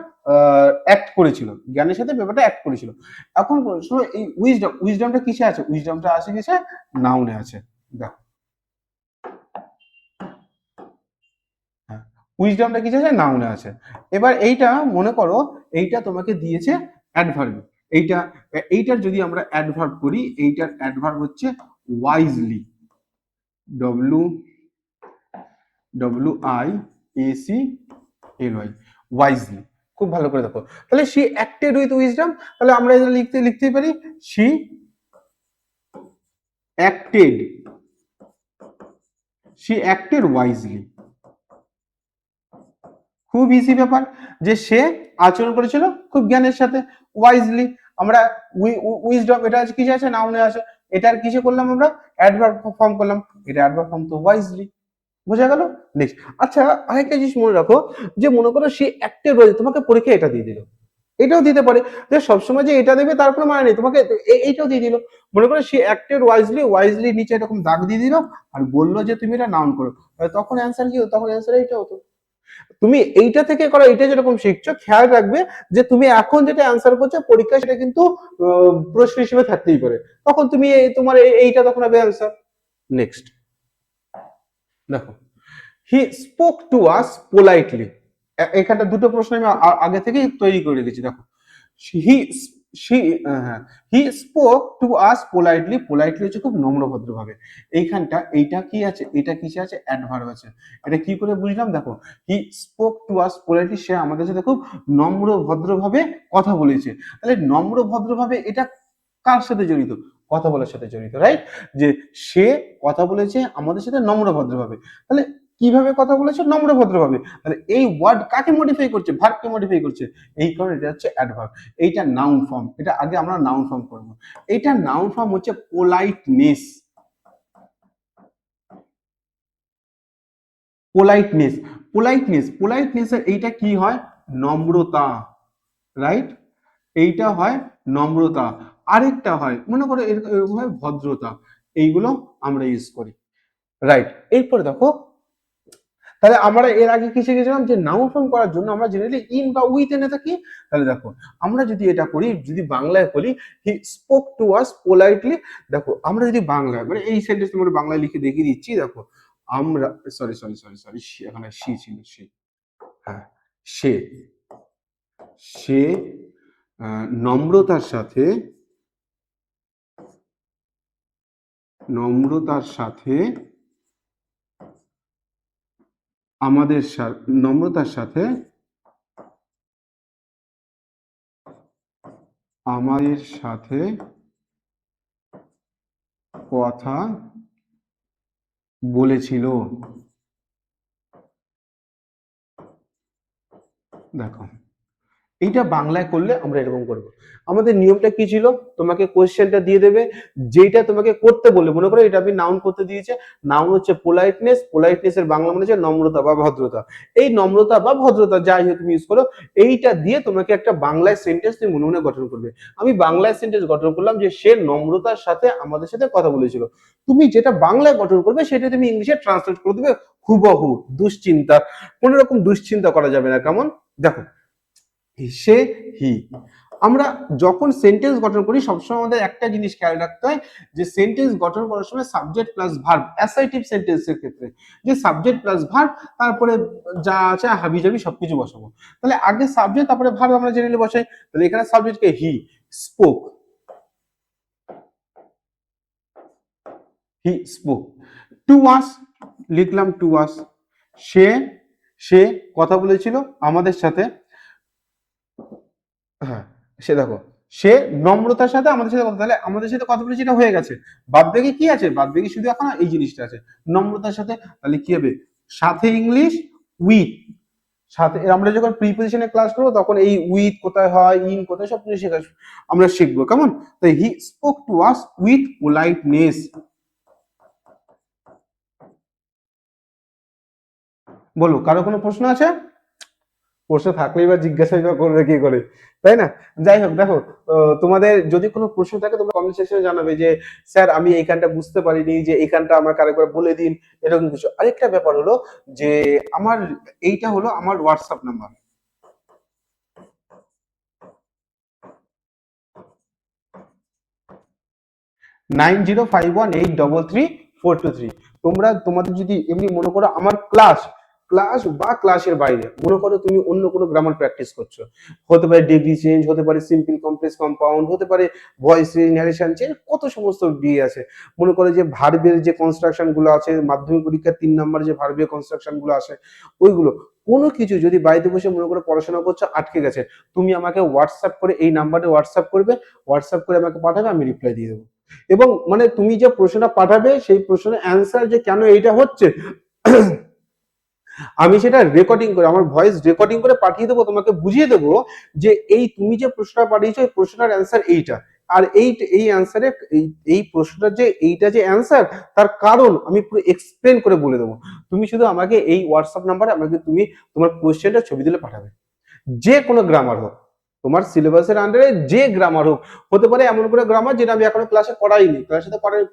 অ্যাক্ট করেছিল, জ্ঞানের সাথে ব্যাপারটা অ্যাক্ট করেছিল। এখন এই উইজডমটা কিসে আছে? উইজডমটা আছে কিসে? নাউনে আছে। দেখো হ্যাঁ, উইজডমটা কিসে আছে? নাউনে আছে। এবার এইটা মনে করো এইটা তোমাকে দিয়েছে অ্যাডভার্ব, এইটা এইটার যদি আমরা অ্যাডভার্ব করি, এইটার অ্যাডভার্ব হচ্ছে ওয়াইজলি, ডব্লিউ WIACLY, ওয়াইজলি। খুব ভালো করে দেখো, তাহলে শি অ্যাক্টেড উইথ উইজডম, তাহলে আমরা এটা লিখতেই পারি she acted she acted wisely. খুব ইজি ব্যাপার, যে সে আচরণ করেছিল খুব জ্ঞানের সাথে, ওয়াইজলি। আমরা উইজডম, এটা আছে কিসে আছে, নাউনে আছে, এটার কিসে করলাম আমরা, অ্যাডভার্ব ফর্ম করলাম, এটা অ্যাডভার্ব ফর্ম তো ওয়াইজলি। বোঝা গেল? নেক্সট, আচ্ছা আরেকটা জিনিস মনে রাখো, যে মনে করো সে অ্যাক্টেড ওয়াইজ তোমাকে পরীক্ষা এটা দিয়ে দিল, এটাও দিতে পারে, যে সবসময় যে এটা দেবে তার কোনো মানে নেই, তোমাকে এইটাও দিয়ে দিল। মনে করো সে অ্যাক্টেড ওয়াইজলি, ওয়াইজলি নিচে এরকম দাগ দিয়ে দিল আর বললো যে তুমি এটা নাউন করো, তখন অ্যান্সার কি হতো, তখন অ্যান্সার এইটা হতো। তুমি এইটা থেকে করো, এইটা যেরকম শিখছো, খেয়াল রাখবে যে তুমি এখন যেটা অ্যান্সার করছো পরীক্ষা, সেটা কিন্তু প্রশ্ন হিসেবে থাকতেই পারে, তখন তুমি তোমার এইটা তখন হবে অ্যান্সার। নেক্সট দেখো, he spoke to us politely. এখানটা দুটো প্রশ্ন আমি আগে থেকেই তৈরি করে রেখেছি। দেখো, he he spoke to us politely, politely হচ্ছে খুব নম্র ভদ্রভাবে। এইখানটা এইটা কি আছে, এটা কিসে আছে, অ্যাডভার্ব আছে। এটা কি করে বুঝলাম, দেখো, he spoke to us politely, সে আমাদের সাথে খুব নম্র ভদ্রভাবে কথা বলেছে। তাহলে নম্র ভদ্রভাবে এটা কার সাথে জড়িত, কথা বলার সাথে জড়িত, রাইট? যে সে কথা বলেছে আমাদের সাথে নম্র ভদ্রভাবে, তাহলে কিভাবে কথা বলেছে, নম্র ভদ্রভাবে, তাহলে এই ওয়ার্ড কাকে মডিফাই করছে, ভার্বকে মডিফাই করছে, এই কারণে এটা হচ্ছে অ্যাডভার্ব। এইটা নাউন ফর্ম, এটা আগে আমরা নাউন ফর্ম করব। এইটা নাউন ফর্ম হচ্ছে পোলাইটনেস, পোলাইটনেস, পোলাইটনেস, পোলাইটনেসের এইটা কি হয়, নম্রতা, রাইট? এইটা হয় নম্রতা, আরেকটা হয় মনে করো এরকম হয় ভদ্রতা, এইগুলো আমরা ইউজ করি, রাইট? এরপরে দেখো, তাহলে আমরা এর আগে কি শিখেছিলাম, যে নাউন ফর্ম করার জন্য আমরা জেনারেলি ইন বা উইথ এনে থাকি। তাহলে দেখো, আমরা যদি এটা করি, যদি বাংলায় করি, হি স্পোক টু আস পোলাইটলি, দেখো আমরা যদি বাংলায়, মানে এই সেন্টেন্স আমরা বাংলায় লিখে দেখিয়ে দিচ্ছি। দেখো, আমরা, সরি সরি সরি সরি, এখানে সি ছিল, সে, হ্যাঁ, সে, সে নম্রতার সাথে, নম্রতার সাথে আমাদের নম্রতার সাথে আমাদের সাথে কথা বলেছিল। দেখো, এইটা বাংলায় করলে আমরা এরকম করব। আমাদের নিয়মটা কি ছিল, তোমাকে কোশ্চেনটা দিয়ে দেবে, যেটা তোমাকে করতে বললে, মনে করো এটা আমি নাউন করতে দিয়েছে, নাউন হচ্ছে পোলাইটনেস, পোলাইটনেস এর বাংলা মানে হচ্ছে নম্রতা বা ভদ্রতা। এই নম্রতা বা ভদ্রতা যাই হোক তুমি ইউজ করো, এইটা দিয়ে তোমাকে একটা বাংলায় সেন্টেন্স তুমি মনে মনে গঠন করবে। আমি বাংলায় সেন্টেন্স গঠন করলাম যে সে নম্রতার সাথে আমাদের সাথে কথা বলেছিল। তুমি যেটা বাংলায় গঠন করবে সেটা তুমি ইংলিশে ট্রান্সলেট করে দেবে হুবহু, দুশ্চিন্তা, কোনো রকম দুশ্চিন্তা করা যাবে না। কেমন, দেখো, সে, হি, আমরা যখন সেন্টেন্স গঠন করি সবসময় আমাদের একটা জিনিস খেয়াল রাখতে হয়, যে সেন্টেন্স গঠন করার সময় সাবজেক্ট প্লাস ভার্ব, অ্যাসার্টিভ সেন্টেন্সের ক্ষেত্রে যে সাবজেক্ট প্লাস ভার্ব, তারপরে যা আছে হাবি জাবি সবকিছু বসাবো। তাহলে আগে সাবজেক্ট, তারপরে ভার্ব আমরা জেনারেলি বসাই। তাহলে এখানে সাবজেক্টকে he spoke, he spoke to us, লিখলাম টু আস, সে, সে কথা বলেছিল আমাদের সাথে, হ্যাঁ, সে, দেখো, সে নম্রতার সাথে আমাদের সাথে কথা, তাহলে আমাদের সাথে কথা বলে যেটা হয়ে গেছে, বাদ বাকি কি আছে, বাদ বাকি শুধু এখন এই জিনিসটা আছে, নম্রতার সাথে। তাহলে কি হবে, সাথে ইংলিশ উইথ, সাথে আমরা যখন প্রিপোজিশনে ক্লাস করবো তখন এই উইথ কোথায় হয়, ইন কোথায়, সব কিছু শেখা আমরা শিখবো। কেমন, তাই হি spoke to us with politeness. বলো, কারো কোনো প্রশ্ন আছে? প্রশ্ন থাকলে এবার জিজ্ঞাসা করবে কি করে, তাই না? যাই হোক, দেখো, তোমাদের যদি কোনো প্রশ্ন থাকে তোমরা কমেন্ট সেকশনে জানাবে যে স্যার আমি এইখানটা বুঝতে পারিনি, যে এইখানটা আমাকে আরেকবার বলে দিন, এরকম কিছু। আরেকটা ব্যাপার হলো যে আমার এইটা হলো আমার হোয়াটসঅ্যাপ নাম্বার, 9051833423। তোমরা তোমাদের যদি এমনি মনে করো আমার ক্লাস, ক্লাস বা ক্লাসের বাইরে মনে করো তুমি অন্য কোনো গ্রামার প্র্যাকটিস করছো, হতে পারে ডিগ্রি চেঞ্জ, হতে পারে সিম্পল কমপ্লেক্স কম্পাউন্ড, হতে পারে ভয়েস চেঞ্জ, ন্যারেশন চেঞ্জ, কত সমস্ত বিয়ে আছে। মনে করো যে ভার্বের যে কনস্ট্রাকশন গুলো আছে, মাধ্যমিক পরীক্ষার 3 নম্বর যে ভার্বের কনস্ট্রাকশন গুলো আসে, ওইগুলো কোনো কিছু যদি বাড়িতে বসে মনে করে পড়াশোনা করছো, আটকে গেছে, তুমি আমাকে হোয়াটসঅ্যাপ করে, এই নাম্বারে হোয়াটসঅ্যাপ করবে, হোয়াটসঅ্যাপ করে আমাকে পাঠাবে, আমি রিপ্লাই দিয়ে দেবো। এবং মানে তুমি যে প্রশ্নটা পাঠাবে সেই প্রশ্নের অ্যান্সার যে কেন এইটা হচ্ছে আমি সেটা রেকর্ডিং করে আমার ভয়েস রেকর্ডিং করে পাঠিয়ে দেবো, তোমাকে বুঝিয়ে দেবো যে এই তুমি যে প্রশ্নটা পাঠিয়েছো এই প্রশ্নটার অ্যান্সার এইটা, আর এই অ্যান্সারে এই প্রশ্নটার যে এইটা যে অ্যান্সার তার কারণ আমি পুরো এক্সপ্লেন করে বলে দেবো। তুমি শুধু আমাকে এই হোয়াটসঅ্যাপ নাম্বারে আমাকে তুমি তোমার কোশ্চেনটা ছবি দিলে পাঠাবে, যে কোনো গ্রামার হোক, তোমার সিলেবাসের আন্ডারে যে গ্রামার হোক, হতে পারে এমন কোনো গ্রামার যেটা আমি এখনো ক্লাসে করাইনি, ক্লাসে তো করাই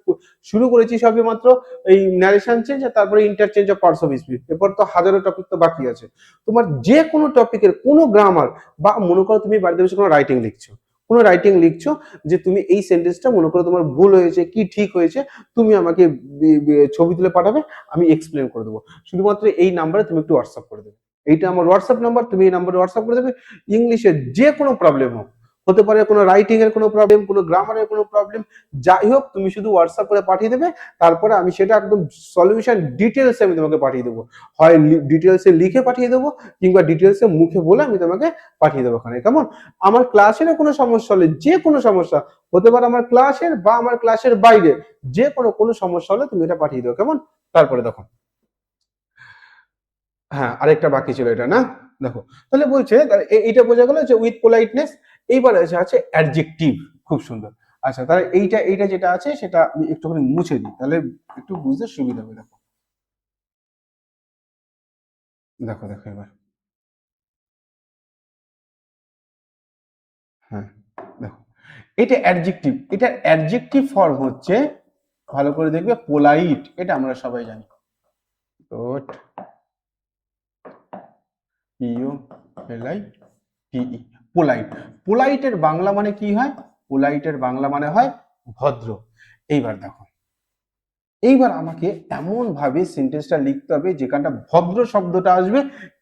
শুরু করেছি সবে মাত্র এই ন্যারেশন চেঞ্জ আর তারপরে interchange of parts of speech, এরপর তো হাজারো টপিক তো বাকি আছে। তোমার যে কোনো টপিকের কোনো গ্রামার, বা মনে করো তুমি বাড়িতে বসে কোনো রাইটিং লিখছো, কোনো রাইটিং লিখছো যে তুমি এই সেন্টেন্সটা মনে করো তোমার ভুল হয়েছে কি ঠিক হয়েছে, তুমি আমাকে ছবি তুলে পাঠাবে, আমি এক্সপ্লেন করে দেবো। শুধুমাত্র এই নাম্বারে তুমি একটু হোয়াটসঅ্যাপ করে দেবে, এইটা আমার হোয়াটসঅ্যাপ নাম্বার, তুমি এই নাম্বারে হোয়াটসঅ্যাপ করে দেবে। ইংলিশের যে কোনো প্রবলেম হোক, হতে পারে কোনো রাইটিং এর কোনো প্রবলেম, কোনো গ্রামারের কোনো প্রবলেম, যাই হোক তুমি শুধু হোয়াটসঅ্যাপ করে পাঠিয়ে দেবে, তারপরে আমি সেটা একদম সলিউশন ডিটেলসে আমি তোমাকে পাঠিয়ে দেবো। হয় ডিটেলসে লিখে পাঠিয়ে দেবো, কিংবা ডিটেলসে মুখে বলে আমি তোমাকে পাঠিয়ে দেবো ওখানে। কেমন? আমার ক্লাসেরও কোনো সমস্যা হলে, যে কোনো সমস্যা হতে পারে আমার ক্লাসের বা আমার ক্লাসের বাইরে, যে কোনো সমস্যা হলে তুমি এটা পাঠিয়ে দেবো। কেমন? তারপরে দেখো, হ্যাঁ আরেকটা বাকি ছিল এটা না, দেখো তাহলে বলছে এইটা বোঝা গেল যে উইথ পোলাইটনেস। এইবার আছে অ্যাডজেক্টিভ, খুব সুন্দর। আচ্ছা তাহলে এইটা যেটা আছে সেটা আমি একটুখানি মুছে দিই, তাহলে একটু বুঝতে সুবিধা হবে। দেখো দেখো দেখো এবার, হ্যাঁ দেখো, এটা অ্যাডজেক্টিভ, এটা অ্যাডজেক্টিভ ফর্ম হচ্ছে, ভালো করে দেখবে, পোলাইট, এটা আমরা সবাই জানি। Good, P O L I T E, polite. পোলাইটের বাংলা মানে কি হয়? পোলাইটের বাংলা মানে হয় ভদ্র। এইবার দেখো, এইবার আমাকে এমন ভাবে সেন্টেন্সটা লিখতে হবে যেখানটা ভদ্র শব্দটা আসবে,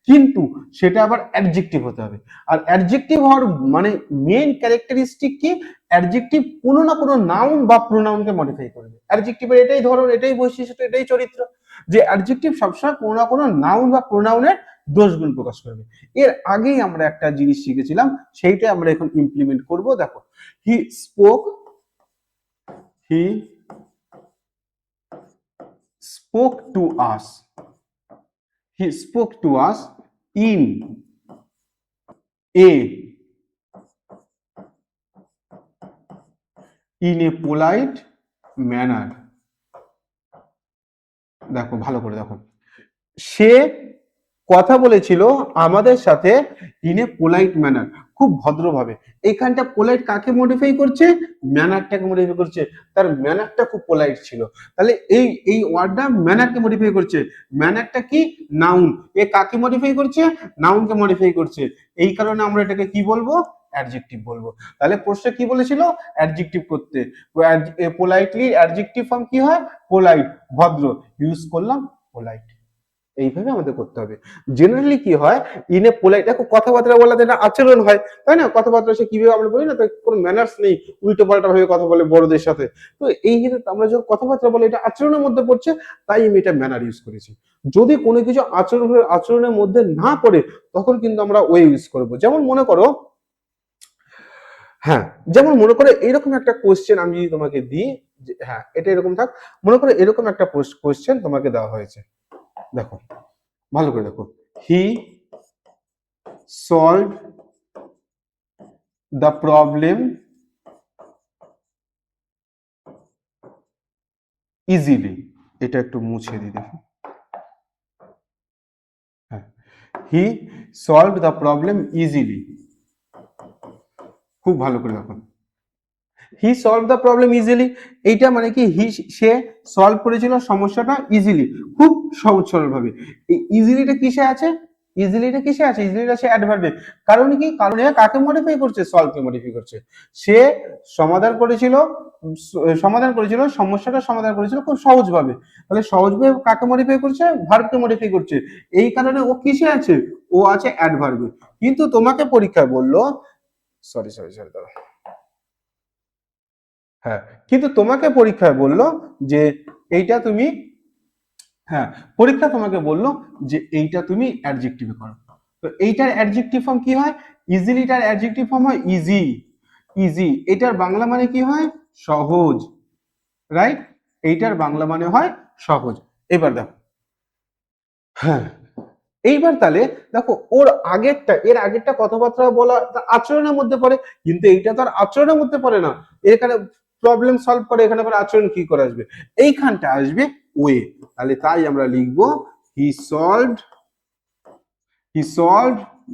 কিন্তু সেটা আবার অ্যাডজেক্টিভ হতে হবে। আর অ্যাডজেক্টিভ হওয়ার মানে মেইন ক্যারেক্টারিস্টিক কি? অ্যাডজেক্টিভ কোনো না কোনো নাউন বা প্রোনাউনকে মডিফাই করবে। অ্যাডজেক্টিভের এটাই ধরন, এটাই বৈশিষ্ট্য, এটাই চরিত্র, যে অ্যাডজেক্টিভ সবসময় কোনো না কোনো নাউন বা প্রোনাউনের দোষ গুণ প্রকাশ করবে। এর আগেই আমরা একটা জিনিস শিখেছিলাম, সেইটাই আমরা এখন ইমপ্লিমেন্ট করব। দেখো, he spoke, he spoke to us, he spoke to us in a polite manner। দেখো ভালো করে দেখো, সে কথা বলেছিল আমাদের সাথে ইন এ পোলাইট ম্যানার, খুব ভদ্রভাবে। এইখানটা পোলাইট কাকে মডিফাই করছে? ম্যানারটাকে মডিফাই করছে, তার ম্যানারটা খুব পোলাইট ছিল। তাহলে এই ওয়ার্ডটা ম্যানারকে মডিফাই করছে। ম্যানারটা কি? নাউন। এ কাকে মডিফাই করছে? নাউনকে মডিফাই করছে। এই কারণে আমরা এটাকে কি বলবো? অ্যাডজেক্টিভ বলবো। তাহলে প্রশ্নে কি বলেছিল? অ্যাডজেক্টিভ করতে। পোলাইটলি অ্যাডজেক্টিভ ফর্ম কি হয়? পোলাইট, ভদ্র। ইউজ করলাম পোলাইট। এইভাবে আমাদের করতে হবে। জেনারেলি কি হয়, ইনে পোলাইট, দেখো কথাবার্তা বলাতে একটা আচরণ হয়, তাই না? কথাবার্তা সে কিভাবে আমরা বলি না, তো কোনো ম্যানার্স নেই, উল্টো পাল্টা ভাবে কথা বলে বড়দের সাথে। তো এই যে আমরা যখন কথাবার্তা বলি, এটা আচরণের মধ্যে পড়ছে, তাই আমি এটা ম্যানার ইউজ করেছি। যদি কোনো কিছু আচরণের মধ্যে না পড়ে, তখন কিন্তু আমরা ওয়ে ইউজ করব। যেমন মনে করো, হ্যাঁ যেমন মনে করো এরকম একটা কোশ্চেন আমি যদি তোমাকে দিই, হ্যাঁ এটা এরকম থাক, মনে করো এরকম একটা কোশ্চেন তোমাকে দেওয়া হয়েছে। দেখো ভালো করে দেখো, হি solved the problem easily। এটা একটু মুছে দিই, দেখো, হ্যাঁ, হি সলভড দ্য প্রবলেম ইজিলি। খুব ভালো করে দেখো, হি সলভ দ্য প্রবলেম ইজিলি, এইটা মানে কি? সে সলভ করেছিল সমস্যাটা ইজিলি, খুব সহজ সরল ভাবে। এই ইজিলিটা কিসে আছে? ইজিলিটা কিসে আছে? ইজিলিটা সে অ্যাডভার্বে। কারণ কি? কারণ এ কাকে মডিফাই করছে? সলভকে মডিফাই করছে। সে সমাধান করেছিল, সমস্যাটা সমাধান করেছিল খুব সহজ ভাবে। তাহলে সহজ ভাবে কাকে মডিফাই করছে? ভার্বকে মডিফাই করছে। এই কারণে ও কিসে আছে? ও আছে অ্যাডভার্বে। কিন্তু তোমাকে পরীক্ষায় বললো, সরি সরি সরি দাঁড়া, হ্যাঁ কিন্তু তোমাকে পরীক্ষায় বললো যে এইটা তুমি, হ্যাঁ পরীক্ষা তোমাকে বললো যে এইটা তুমি অ্যাডজেক্টিভে করো। তো এইটার অ্যাডজেক্টিভ ফর্ম কি হয়? ইজিলিটার অ্যাডজেক্টিভ ফর্ম হয় ইজি। ইজি এটার বাংলা মানে কি হয়? সহজ। রাইট, এইটার বাংলা মানে হয় সহজ। এবার দেখো, হ্যাঁ, এইবার তাহলে দেখো ওর আগেরটা, এর আগেরটা কথাবার্তা বলা আচরণের মধ্যে পড়ে, কিন্তু এইটা তো আর আচরণের মধ্যে পড়ে না। এখানে প্রবলেম সলভ করে, এখানে আবার আচরণ কি করে আসবে, এইখানটা আসবে ওয়ে। তাহলে তাই আমরা লিখবো he solved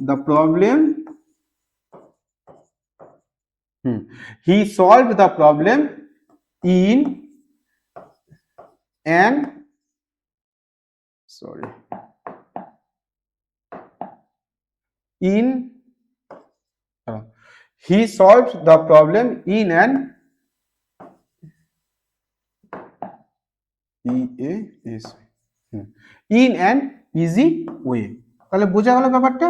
the problem, he solved the problem in an, sorry, in he solved the problem in an in an easy way। তাহলে বোঝা গেল ব্যাপারটা।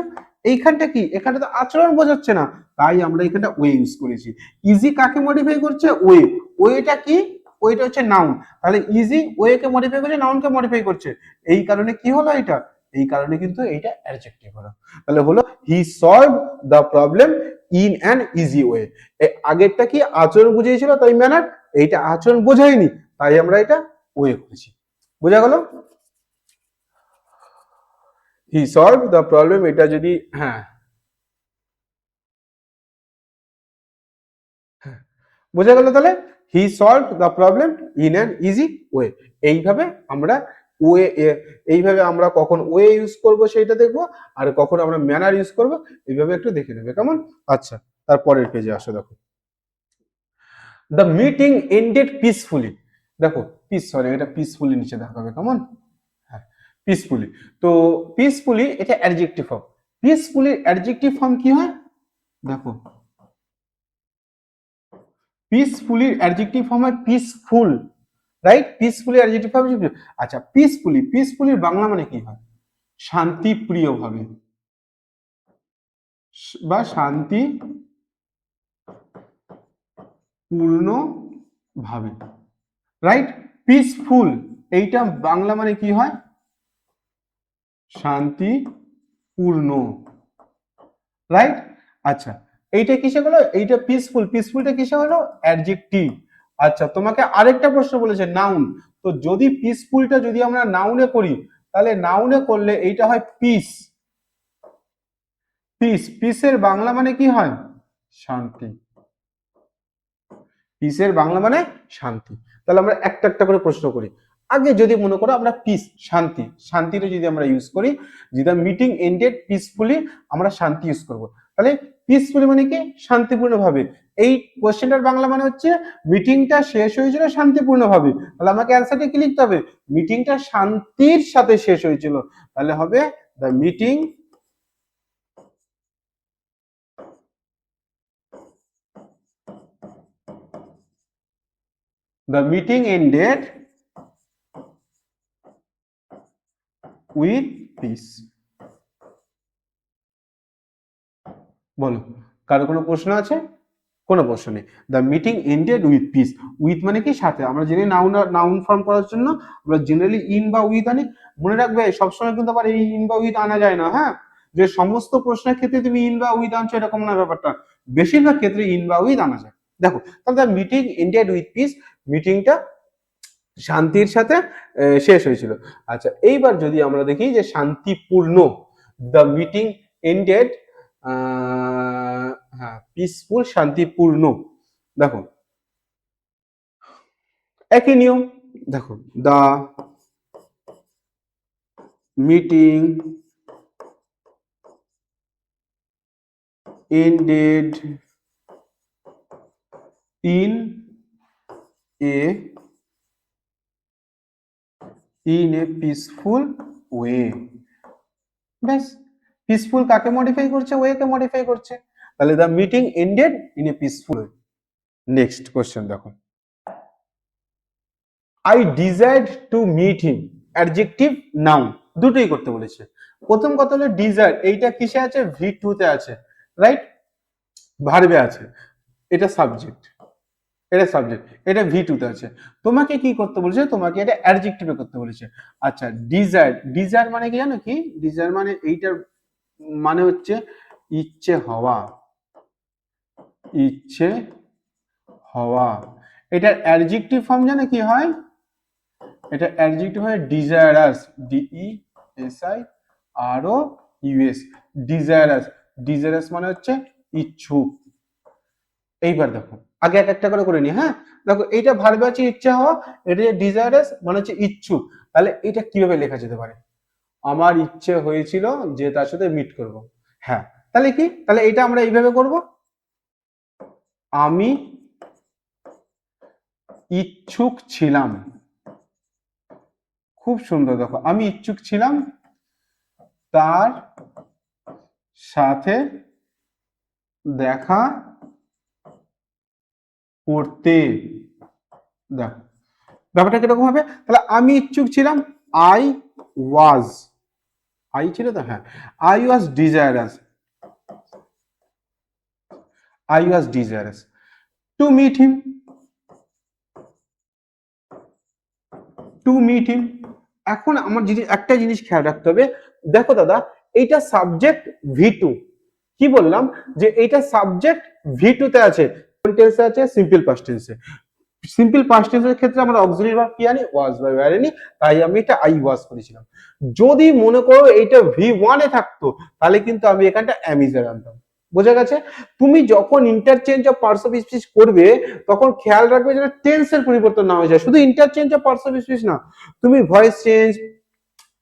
এইখানটা কি, এখানে তো আচরণ বোঝাচ্ছে না, তাই আমরা এখানটা ওয়ে ইউজ করেছি। ইজি কাকে মডিফাই করছে, ওয়ে। ওয়েটা কি, ওয়েটা হচ্ছে নাউন, তাহলে ইজি ওয়ে কে মডিফাই করছে, নাউনকে মডিফাই করছে, এই কারণে কি হলো এটা, এই কারণে কিন্তু এইটা অ্যাডজেক্টিভ হলো। তাহলে হলো হি solve the problem in an easy way. আগেরটা কি আচরণ বুঝিয়েছিল, তাই ম্যানার, এইটা আচরণ বোঝায়নি, তাই আমরা এটা ওয়ে করেছি। বোঝা গেল, হি সলভ দ্য প্রবলেম, এটা যদি, হ্যাঁ বোঝা গেল। তাহলে হি solve the problem in an easy way. এইভাবে আমরা ওয়ে, এইভাবে আমরা কখন ওয়ে ইউজ করব সেটা দেখবো, আর কখন আমরা ম্যানার ইউজ করব, এইভাবে একটু দেখে নেবে কেমন। আচ্ছা, তারপরের পেজে আসো, দেখো দ্য মিটিং এন্ডেড পিসফুলি। দেখো পিস, সরি এটা পিসফুলি নিচে দেখাবে কেমন, হ্যাঁ পিসফুলি। তো পিসফুলি এটা অ্যাডজেক্টিভ ফর্ম, পিসফুলির অ্যাডজেক্টিভ ফর্ম কি হয়, দেখো পিসফুলির অ্যাডজেক্টিভ ফর্ম হয় peaceful, right, peacefully adjective form. আচ্ছা পিসফুলি, পিসফুলির বাংলা মানে কি হয়, শান্তিপ্রিয় ভাবে বা শান্তি পূর্ণ ভাবে, রাইট। পিসফুল এইটা বাংলা মানে কি হয়, শান্তিপূর্ণ, রাইট। আচ্ছা এইটা কিসে হলো, এইটা পিসফুল, পিসফুলটা কিসে হলো, অ্যাডজেক্টিভ। আচ্ছা তোমাকে আরেকটা প্রশ্ন বলেছে নাউন, তো যদি পিসফুলটা যদি আমরা নাউনে করি, তাহলে নাউনে করলে এইটা হয় পিস, পিস, পিসের বাংলা মানে কি হয়, শান্তি, পিসের বাংলা মানে শান্তি। তাহলে আমরা একটা একটা করে প্রশ্ন করি। আগে যদি মনে করো আমরা পিস, শান্তি, শান্তিটা যদি আমরা ইউজ করি, যেটা মিটিং এন্ডেড পিসফুলি, আমরা শান্তি ইউজ করব। তাহলে পিসফুলি মানে কি, শান্তিপূর্ণভাবে। এই কোশ্চেনটার বাংলা মানে হচ্ছে মিটিংটা শেষ হয়েছিল শান্তিপূর্ণভাবে, তাহলে আমাকে অ্যান্সারটা কি লিখতে হবে, মিটিংটা শান্তির সাথে শেষ হয়েছিল, তাহলে হবে the meeting ended with peace। বলো, কারো কোনো প্রশ্ন আছে, কোনো প্রশ্ন নেই। The meeting ended with piece, with মানে কি সাথে, আমরা জেনে নাউন, নাউন ফর্ম করার জন্য আমরা জেনারেলি ইন বা উইথ আনি। মনে রাখবে সবসময় কিন্তু আবার এই ইন বা উইথ আনা যায় না, হ্যাঁ, যে সমস্ত প্রশ্নের ক্ষেত্রে তুমি ইন বা উইথ আনছো এরকম না ব্যাপারটা, বেশিরভাগ ক্ষেত্রে ইন বা উইথ আনা যায়। দেখো তাহলে the meeting ended with piece, মিটিংটা শান্তির সাথে শেষ হয়েছিল। আচ্ছা এইবার যদি আমরা দেখি যে শান্তিপূর্ণ, দ্য মিটিং এন্ডেড, হ্যাঁ পিসফুল, শান্তিপূর্ণ, দেখো একই নিয়ম। দেখো the meeting ended in a peaceful way, ব্যাস। পিসফুল কাকে মডিফাই করছে, ওয়ে কে মডিফাই করছে, তাহলে the meeting ended in a peaceful way. Next question দেখো, I desired to meet him, adjective noun দুটোই করতে বলেছে। প্রথম কথা হলো ডিজায়ার, এইটা কিসে আছে, ভি টু তে আছে, রাইট, ভার্বে আছে, এটা সাবজেক্ট, এটা সাবজেক্ট, এটা ভি টু তে আছে। তোমাকে কি করতে বলেছে, তোমাকে এটা অ্যাডজেক্টিভে করতে বলেছে। আচ্ছা ডিজায়ার, ডিজায়ার মানে কি জানো কি, ডিজায়ার মানে এইটার মানে হচ্ছে ইচ্ছে হওয়া, ইচ্ছে হওয়া, এটার অ্যাডজেক্টিভ ফর্ম জানে কি হয়? এটা অ্যাডজেক্টিভ হয় ডিজায়ারাস, DESIROUS, ডিজায়ারাস। ডিজায়ারাস মানে হচ্ছে ইচ্ছুক। এইবার দেখো আগে এক একটা করে করে নি, হ্যাঁ। দেখো এইটা ভার্ব আছে ইচ্ছা হওয়া, এটা ডিজায়ারাস মানে হচ্ছে ইচ্ছুক। তাহলে এটা কিভাবে লেখা যেতে পারে? আমার ইচ্ছে হয়েছিল যে তার সাথে মিট করব। হ্যাঁ, তাহলে কি? তাহলে এটা আমরা এইভাবে করব, আমি ইচ্ছুক ছিলাম। খুব সুন্দর, দেখো আমি ইচ্ছুক ছিলাম তার সাথে দেখা করতে। দেখো ব্যাপারটা কিরকম হবে? তাহলে আমি ইচ্ছুক ছিলাম, আই ওয়াজ, আই ছিল তো, হ্যাঁ, I was desirous, I was desirous to meet him, to meet him. এখন আমার একটা জিনিস খেয়াল রাখতে হবে, দেখো দাদা এইটা সাবজেক্ট V2, কি বললাম যে এইটা সাবজেক্ট V2 তে আছে, টেন্সে আছে, সিম্পল পাস্ট টেন্সে। সিম্পল পাস্ট টেন্সের ক্ষেত্রে আমরা অক্সিলারি ভার্ব কি আনি? ওয়াজ বা ওয়্যার আনি, তাই আমি এটা আই ওয়াজ করেছিলাম। যদি মনে করো এইটা V1 এ থাকতো তাহলে কিন্তু আমি এখানটা অ্যাম ইজ এর আনতাম। বোঝা গেছে? তুমি যখন interchange of parts of speech করবে তখন খেয়াল রাখবে যেন টেন্সের পরিবর্তন না হয়ে যায়। শুধু interchange of parts of speech না, তুমি ভয়েস চেঞ্জ,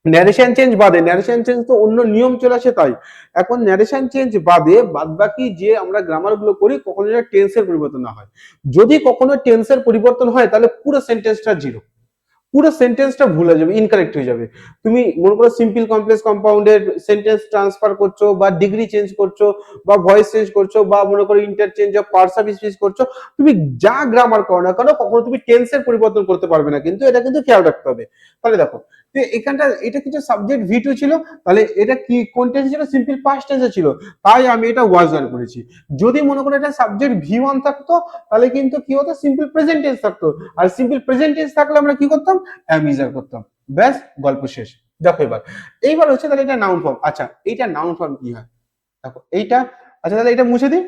ন্যারেশন চেঞ্জ বাদে, ন্যারেশন চেঞ্জ তো অন্য নিয়ম চলে আসে, তাই এখন ন্যারেশন চেঞ্জ বাদে বাদ বাকি যে আমরা গ্রামার গুলো করি কখনো যেন টেন্সের পরিবর্তন না হয়। যদি কখনো টেন্সের পরিবর্তন হয় তাহলে পুরো সেন্টেন্সটা জিরো, পুরো সেন্টেন্সটা ভুল হয়ে যাবে, ইনকারেক্ট হয়ে যাবে। তুমি মনে করো সিম্পল কমপ্লেক্স কম্পাউন্ডের সেন্টেন্স ট্রান্সফার করছো, বা ডিগ্রি চেঞ্জ করছো, বা ভয়েস চেঞ্জ করছো, বা মনে করো interchange of parts of speech করছো, তুমি যা গ্রামার করো না কেন কখনো তুমি টেন্সের পরিবর্তন করতে পারবে না, কিন্তু এটা কিন্তু খেয়াল রাখতে হবে। তাহলে দেখো এখানটা এটা কিছু সাবজেক্ট V2 ছিল, তাহলে এটা কি কোন টেন্স ছিল? সিম্পল পাস্ট টেন্সে ছিল, তাই আমি এটা ওয়াজ ডান করেছি। যদি মনে করো এটা সাবজেক্ট V1 থাকতো তাহলে কিন্তু কি হতো? সিম্পল প্রেজেন্ট টেন্স থাকতো, আর সিম্পল প্রেজেন্ট টেন্স থাকলে আমরা কি করতাম? অ্যামিজার করতাম। ব্যাস, গল্প শেষ। দেখো এইবার হচ্ছে তাহলে এটা নাউন ফর্ম। আচ্ছা এইটা নাউন ফর্ম কি হয়? দেখো এইটা, আচ্ছা তাহলে এটা মুছে দিই।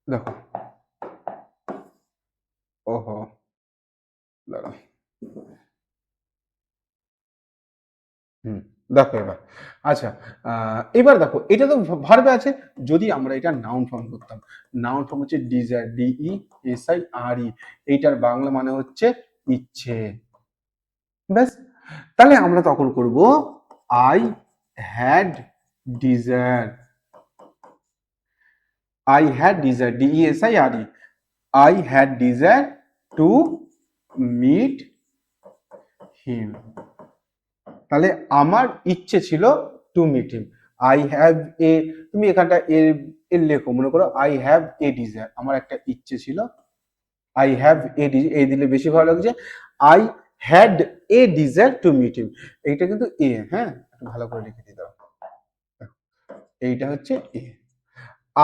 দেখো, ওহো, দাঁড়াও, হুম, দেখো এবার। আচ্ছা এবার দেখো এটা তো ভার্বে আছে, যদি আমরা এটা নাউন ফর্ম করতাম, নাউন ফর্ম হচ্ছে ডিজায়ার, DESIRE, এইটার বাংলা মানে হচ্ছে ইচ্ছে। ব্যাস, তাহলে আমরা তখন করব I had desire, I had desire, DESIRE, I had desire to meet him। তাহলে আমার ইচ্ছে ছিল to meet him. I have a, তুমি এখানটা এর লেখো, মনে করো আই হ্যাভ এ ডিজায়ার, আমার একটা ইচ্ছে ছিল, আই হ্যাভ এ দিলে বেশি ভালো লাগছে। I had a desire to meet him, এইটা কিন্তু এ, হ্যাঁ একটু ভালো করে লিখে দিয়ে দাও, এইটা হচ্ছে a.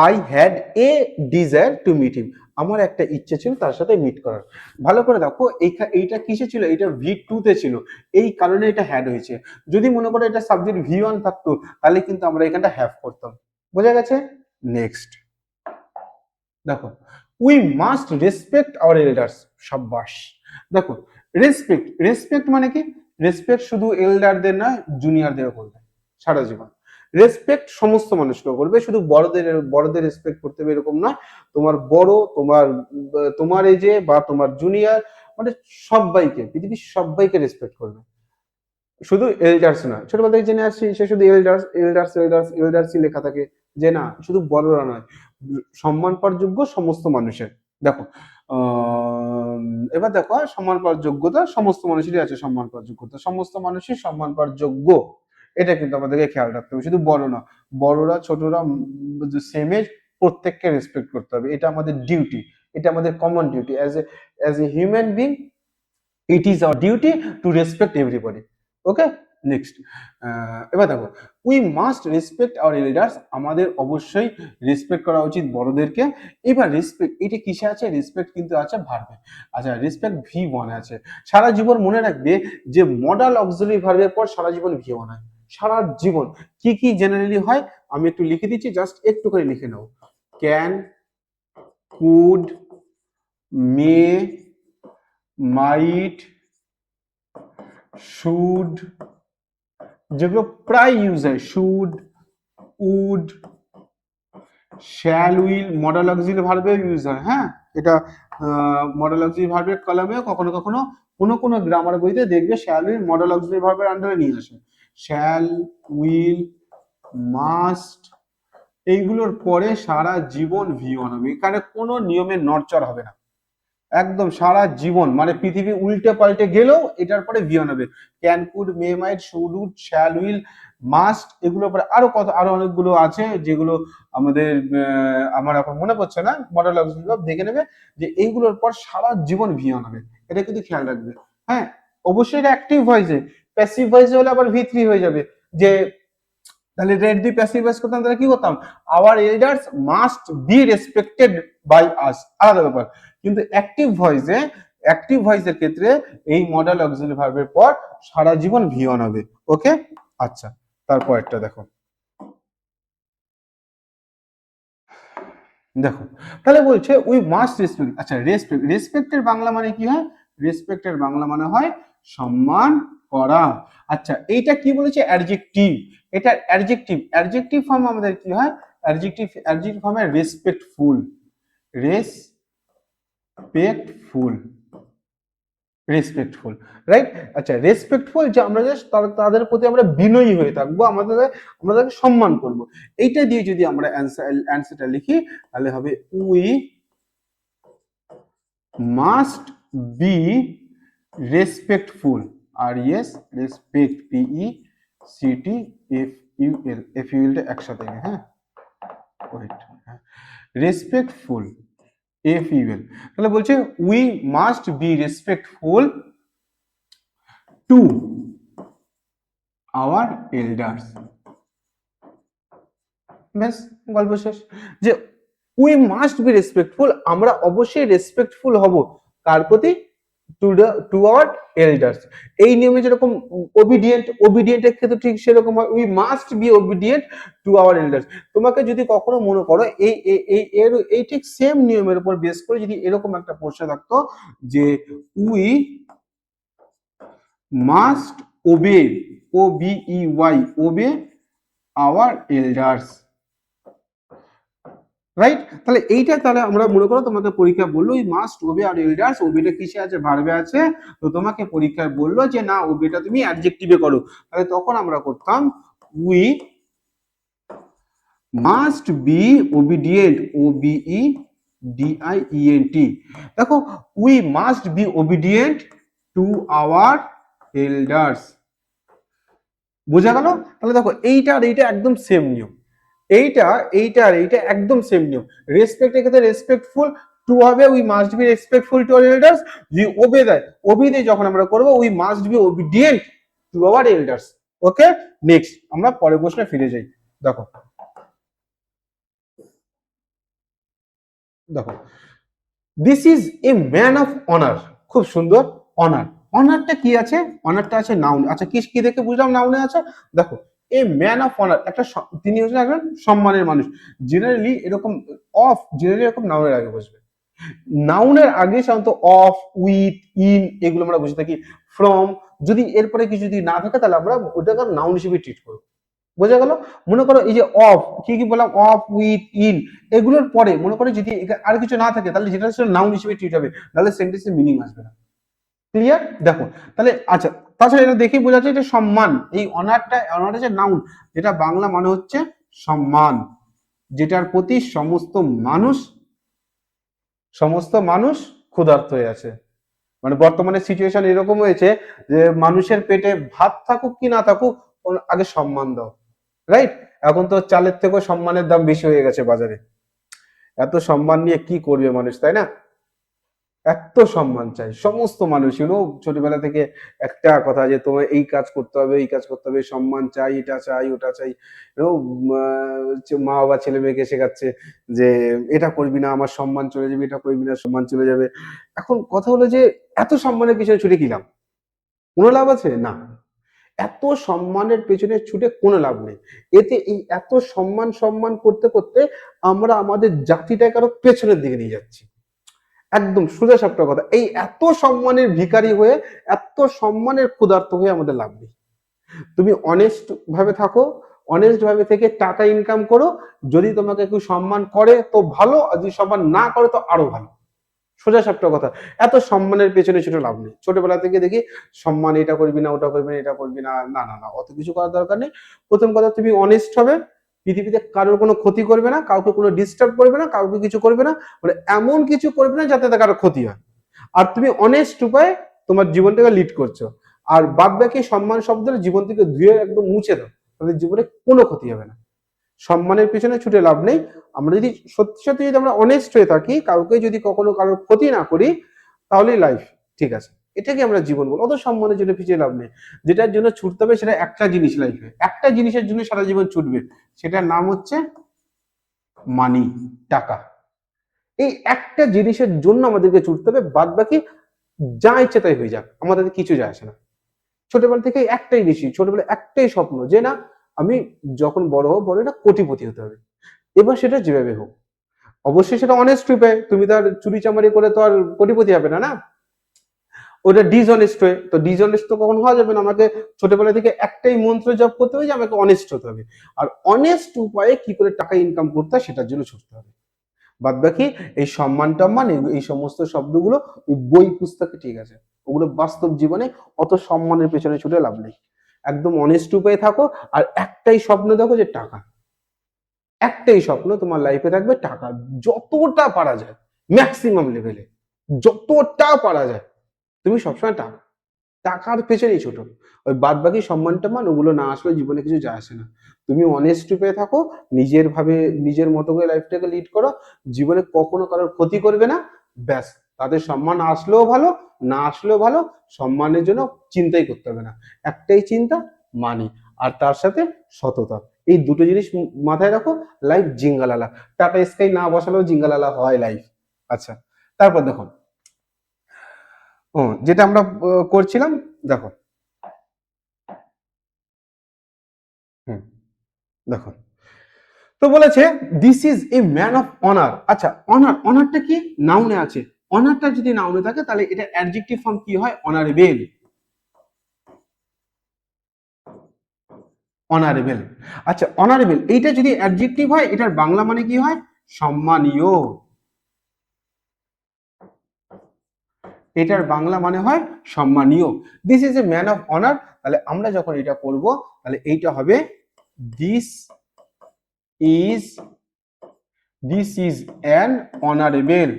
I had a desire to meet him, আমার একটা ইচ্ছে ছিল তার সাথে মিট করার। ভালো করে দেখো এইটা কিসে ছিল? এটা V2 তে ছিল, এই কারণে এটা হ্যাড হয়েছে। যদি মনে করো এটা সাবজেক্ট V1 থাকতো তাহলে কিন্তু আমরা এখানটা হ্যাভ করতাম। বোঝা গেছে? নেক্সট দেখো, we must respect our elders. সাব্বাস। দেখো রেসপেক্ট, রেসপেক্ট মানে কি? রেসপেক্ট শুধু এল্ডারদের না, জুনিয়রদেরও করবে সারা জীবন। রেসপেক্ট সমস্ত মানুষকে করবে, শুধু বড়দের রেসপেক্ট করতে হবে এরকম নয়। তোমার বড়, তোমার এজে বা তোমার জুনিয়র, মানে সবাইকে, পৃথিবীর সবাইকে রেসপেক্ট করবে, শুধু এল্ডার্স না। ছোটবেলা থেকে জেনে আসছি সে শুধু এল্ডার্স এল্ডার্স এল্ডার্স এল্ডার্সই লেখা থাকে, যে না শুধু বড়রা নয়, সম্মান পাওয়ার যোগ্য সমস্ত মানুষের। দেখো এবার দেখো সম্মান পাওয়ার যোগ্যতা সমস্ত মানুষেরই আছে, সম্মান পাওয়ার যোগ্যতা সমস্ত মানুষই সম্মান পাওয়ার যোগ্য, এটা কিন্তু আমাদেরকে খেয়াল রাখতে হবে। শুধু বড় না, বড়রা ছোটরা সেম এজ, প্রত্যেককে রেসপেক্ট করতে হবে, এটা আমাদের ডিউটি, এটা আমাদের common duty as a human being. It is our duty to respect everybody. Okay, next এবার দেখো, we must respect our elders, আমাদের অবশ্যই রেসপেক্ট করা উচিত বড়দেরকে। এবার রেসপেক্ট এটা কিসে আছে? রেসপেক্ট কিন্তু আছে ভার্বে। আচ্ছা রেসপেক্ট V1 আছে। সারা জীবন মনে রাখবে যে মডাল অক্সিলারি ভার্বের পর সারা জীবন V1 হয়, সারা জীবন। কি কি জেনারেলি হয় আমি একটু লিখে দিচ্ছি, জাস্ট একটু করে লিখে নাও। Can, could, may, might, should, যেগুলো প্রায় ইউজ হয়, should, would, shall, will, modal auxiliary ভার্বে ইউজ হয়। হ্যাঁ, এটা মডেল অক্সিলারি ভার্বের কলামে কখনো কখনো কোনো গ্রামার বইতে দেখবে শ্যাল, উইল মডেল অক্সিলারি ভার্বের আন্ডারে নিয়ে আসে। শ্যাল, উইল, মাস্ট, এইগুলোর পরে সারা জীবন ভি1 হবে। এখানে কোনো নিয়মের নড়চড় হবে না, একদম সারা জীবন, মানে পৃথিবী উল্টে পাল্টে গেলেও এটার পরে ভি1 হবে। Can, could, may, might, should, would, shall, will, must, এগুলোর পরে আরো অনেকগুলো আছে যেগুলো আমাদের আমার এখন মনে পড়ছে না, মডেল অক্সিলারি দেখে নেবে যে এইগুলোর পর সারা জীবন ভি1 হবে, এটা কিন্তু খেয়াল রাখবে। হ্যাঁ, অবশ্যই এটা অ্যাক্টিভ ভয়েসে, প্যাসিভ ভয়েসে হলে আবার ভি3 হয়ে যাবে। যে তাহলে রেড দি প্যাসিভ ভয়েস করতাম, তাহলে কি করতাম, our elders must be respected by us, আলাদা ব্যাপার। কিন্তু অ্যাক্টিভ ভয়েসের ক্ষেত্রে এই মডেল অক্সিলারি ভার্বের পর সারা জীবন ভি1 হবে। ওকে, আচ্ছা, তারপরটা দেখো। দেখো, তাহলে বলছে উই মাস্ট রেসপেক্ট। আচ্ছা, রেসপেক্টের বাংলা মানে কি হয়? রেসপেক্টের বাংলা মানে হয় সম্মান করা। আচ্ছা, এইটা কি বলেছে? অ্যাডজেক্টিভ। এটা অ্যাডজেক্টিভ ফর্ম আমাদের কি হয়? অ্যাডজেক্টিভ ফর্মে রেসপেক্টফুল, রেসপেক্টফুল, রাইট? আচ্ছা, রেসপেক্টফুল, যে আমরা জাস্ট তাদের প্রতি আমরা বিনয়ী হয়ে থাকবো, আমরা তাদেরকে সম্মান করব। এইটা দিয়ে যদি আমরা অ্যান্সারটা লিখি তাহলে হবে উই মাস্ট বি রেসপেক্টফুল, আর ইয়েস রেসপেক্ট, PECT FUL একসাথে, হ্যাঁ, ওয়েট, রেসপেক্টফুল FUL। তাহলে বলছে we must be respectful to our elders. ব্যাস, গল্প শেষ। যে উই মাস্ট বি রেসপেক্টফুল, আমরা অবশ্যই রেসপেক্টফুল হব কার প্রতি? Two our elders. এই নিয়মে যেরকম ওবিডিয়েন্টের ক্ষেত্রে ঠিক সেরকম হয়, we must B obedient two our elders. তোমাকে যদি কখনো মনে করো এই ঠিক সেম নিয়মের উপর বেস করে যদি এরকম একটা প্রশ্ন থাকতো যে we must obey, OBEY, obey our elders, right? তাহলে এইটা, তাহলে আমরা মনে করো তোমাকে পরীক্ষা বললো we must obey our elders, ওবেটা কিসে আছে? ভার্বে আছে। তো তোমাকে পরীক্ষায় বললো যে না, ওবেটা তুমি অ্যাডজেক্টিভে করো, তাহলে তখন আমরা করতাম we must B obedient, OBEDIENT। দেখো, we must B obedient two our elders, বোঝা গেল? তাহলে দেখো, এইটা আর এইটা একদম সেম নিয়ম, এইটা আর এইটা একদম সেম নিয়ম। রেসপেক্টের ক্ষেত্রে রেসপেক্টফুল টু হবে, we must be respectful to our elders. যদি ওবে যখন আমরা করব, we must B obedient two our elders. Okay, next আমরা পরের প্রশ্নে ফিরে যাই। দেখো this is a man of honour, খুব সুন্দর। অনার, অনারটা কি আছে? অনারটা আছে নাউন। আচ্ছা, কি দেখে বুঝলাম নাউনে আছে? দেখো, এ ম্যান অফ অনার, তিনি হচ্ছেন একজন সম্মানের মানুষ। জেনারেলি এরকম নাউনের আগে বসবে। নাউনের আগে সাধারণত অফ, উইথ, ইন, এগুলো আমরা বুঝে থাকি। ফ্রম, যদি এরপরে কিছু যদি না থাকে তাহলে আমরা ওটাকে নাউন হিসেবে ট্রিট করবো। বোঝা গেল? মনে করো এই যে অফ, কি বললাম, অফ, উইথ, ইন, এগুলোর পরে মনে করো যদি আর কিছু না থাকে তাহলে যেটা নাউন হিসেবে ট্রিট হবে, নাহলে সেন্টেন্সের মিনিং আসবে না। ক্লিয়ার? দেখো তাহলে, আচ্ছা, তাছাড়া এটা দেখেই বোঝা যাচ্ছে এটা সম্মান। এই অনারটা যে নাউন, যেটা বাংলা মানে হচ্ছে সম্মান, যেটার প্রতি সমস্ত মানুষ ক্ষুধার্ত হয়ে আছে। মানে বর্তমানে সিচুয়েশন এরকম হয়েছে যে মানুষের পেটে ভাত থাকুক কি না থাকুক, আগে সম্মান দাও, রাইট? এখন তো চালের থেকেও সম্মানের দাম বেশি হয়ে গেছে বাজারে। এত সম্মান নিয়ে কি করবে মানুষ, তাই না? এত সম্মান চাই সমস্ত মানুষ। ছোটবেলা থেকে একটা কথা যে তোমার এই কাজ করতে হবে, এই কাজ করতে হবে, সম্মান চাই, এটা চাই, ওটা চাই। মা বাবা ছেলে মেয়েকে শেখাচ্ছে যে এটা করবি না আমার সম্মান চলে যাবে, এটা করবি না সম্মান চলে যাবে। এখন কথা হলো যে এত সম্মানের পিছনে ছুটে কি লাভ? কোনো লাভ আছে না। এত সম্মানের পেছনে ছুটে কোনো লাভ নেই। এতে এই এত সম্মান করতে করতে আমরা আমাদের জাতিটাকে আরো পেছনের দিকে নিয়ে যাচ্ছি। একদম সোজা সাপটা কথা। এই এত সম্মানের ভিখারি হয়ে, এত সম্মানের ক্ষুধার্ত হয়ে আমাদের লাভ নেই। তুমি অনেস্ট ভাবে থাকো, অনেস্ট ভাবে থেকে টাকা ইনকাম করো। যদি তোমাকে কেউ সম্মান করে তো ভালো, আর যদি সম্মান না করে তো আরো ভালো। সোজা সাপটা কথা। এত সম্মানের পেছনে ছুটে লাভ নেই। ছোটবেলা থেকে দেখি সম্মান, এটা করবি না, ওটা করবি না, এটা করবি না, না না না, অত কিছু করার দরকার নেই। প্রথম কথা, তুমি অনেস্ট হবে, পৃথিবীতে কারোর কোনো ক্ষতি করবে না, কাউকে কোনো ডিস্টার্ব করবে না, কাউকে কিছু করবে না, মানে এমন কিছু করবে না যাতে কারো ক্ষতি হয়। আর তুমি অনেস্ট উপায়ে তোমার জীবনটাকে লিড করছো। আর বাদ বাকি সম্মান শব্দের জীবন থেকে ধুয়ে একদম মুছে দাও, তাদের জীবনে কোনো ক্ষতি হবে না। সম্মানের পেছনে ছুটে লাভ নেই। আমরা যদি সত্যি সত্যি যদি আমরা অনেস্ট হয়ে থাকি, কাউকে যদি কখনো কারোর ক্ষতি না করি, তাহলেই লাইফ ঠিক আছে। এটাকে আমরা জীবন বলি। অত সম্মানের জন্য পিছিয়ে লাভ নেই। যেটার জন্য ছুটতে হবে সেটা একটা জিনিস লাইফে, একটা জিনিসের জন্য সারা জীবন ছুটবে, সেটার নাম হচ্ছে মানি, টাকা। এই একটা জিনিসের জন্য আমাদেরকে ছুটতে হবে, বাদ বাকি যা ইচ্ছে তাই হয়ে যাক, আমাদের কিছু যায় আসে না। ছোটবেলা থেকে একটাই বেশি, ছোটবেলা একটাই স্বপ্ন যে না, আমি যখন বড় হবো, বড় এটা কোটিপতি হতে হবে। এবার সেটা যেভাবে হোক, অবশ্যই সেটা অনেস্ট রূপে, তুমি তো আর চুরি চামারি করে তো আর কোটিপতি হবে না, না। ওটা ডিসঅনেস্ট হয়ে, তো ডিসঅনেস্ট তো কখন হওয়া যাবে না। আমাকে ছোটবেলা থেকে একটাই মন্ত্র জপ করতে হবে যে আমাকে অনেস্ট হতে হবে, আর অনেস্ট উপায়ে কি করে টাকা ইনকাম করতে হয় সেটার জন্য ছুটতে হবে। বাদ বাকি এই সম্মান টম্মান, এই সমস্ত শব্দগুলো ওই বই পুস্তকে ঠিক আছে, ওগুলো বাস্তব জীবনে অত সম্মানের পেছনে ছুটে লাভ নেই। একদম অনেস্ট উপায়ে থাকো, আর একটাই স্বপ্ন দেখো যে টাকা। একটাই স্বপ্ন তোমার লাইফে থাকবে, টাকা যতটা পারা যায়, ম্যাক্সিমাম লেভেলে যতটা পারা যায়, তুমি সবসময় টাকা, টাকার পেছনেই ছোট। ওই বাদ বাকি সম্মান টম্মান ওগুলো না আসলে জীবনে কিছু যায় আসে না। তুমি অনেস্ট রূপে থাকো, নিজের ভাবে নিজের মতো করে লাইফটাকে লিড করো, জীবনে কখনো কারোর ক্ষতি করবে না, ব্যাস। তাদের সম্মান আসলেও ভালো, না আসলেও ভালো, সম্মানের জন্য চিন্তাই করতে হবে না। একটাই চিন্তা, মানি, আর তার সাথে সততা। এই দুটো জিনিস মাথায় রাখো, লাইফ জিঙ্গালালা। টাটা স্কাই না বসালেও জিঙ্গালালা হয় লাইফ। আচ্ছা, তারপর দেখো, যেটা আমরা করছিলাম, দেখো, হুম, দেখো, তো বলেছে this is a man of honour. আচ্ছা, অনার, অনারটা কি? নাউনে আছে। অনারটা যদি নাউনে থাকে তাহলে এটা অ্যাডজেক্টিভ ফর্ম কি হয়? অনারেবল। অনারেবল। আচ্ছা, অনারেবল এইটা যদি অ্যাডজেক্টিভ হয়, এটার বাংলা মানে কি হয়? সম্মানীয়। এটার বাংলা মানে হয় সম্মানীয়। This is a man of honour. তাহলে আমরা যখন এটা করব, তাহলে এইটা হবে this is, this is an honourable,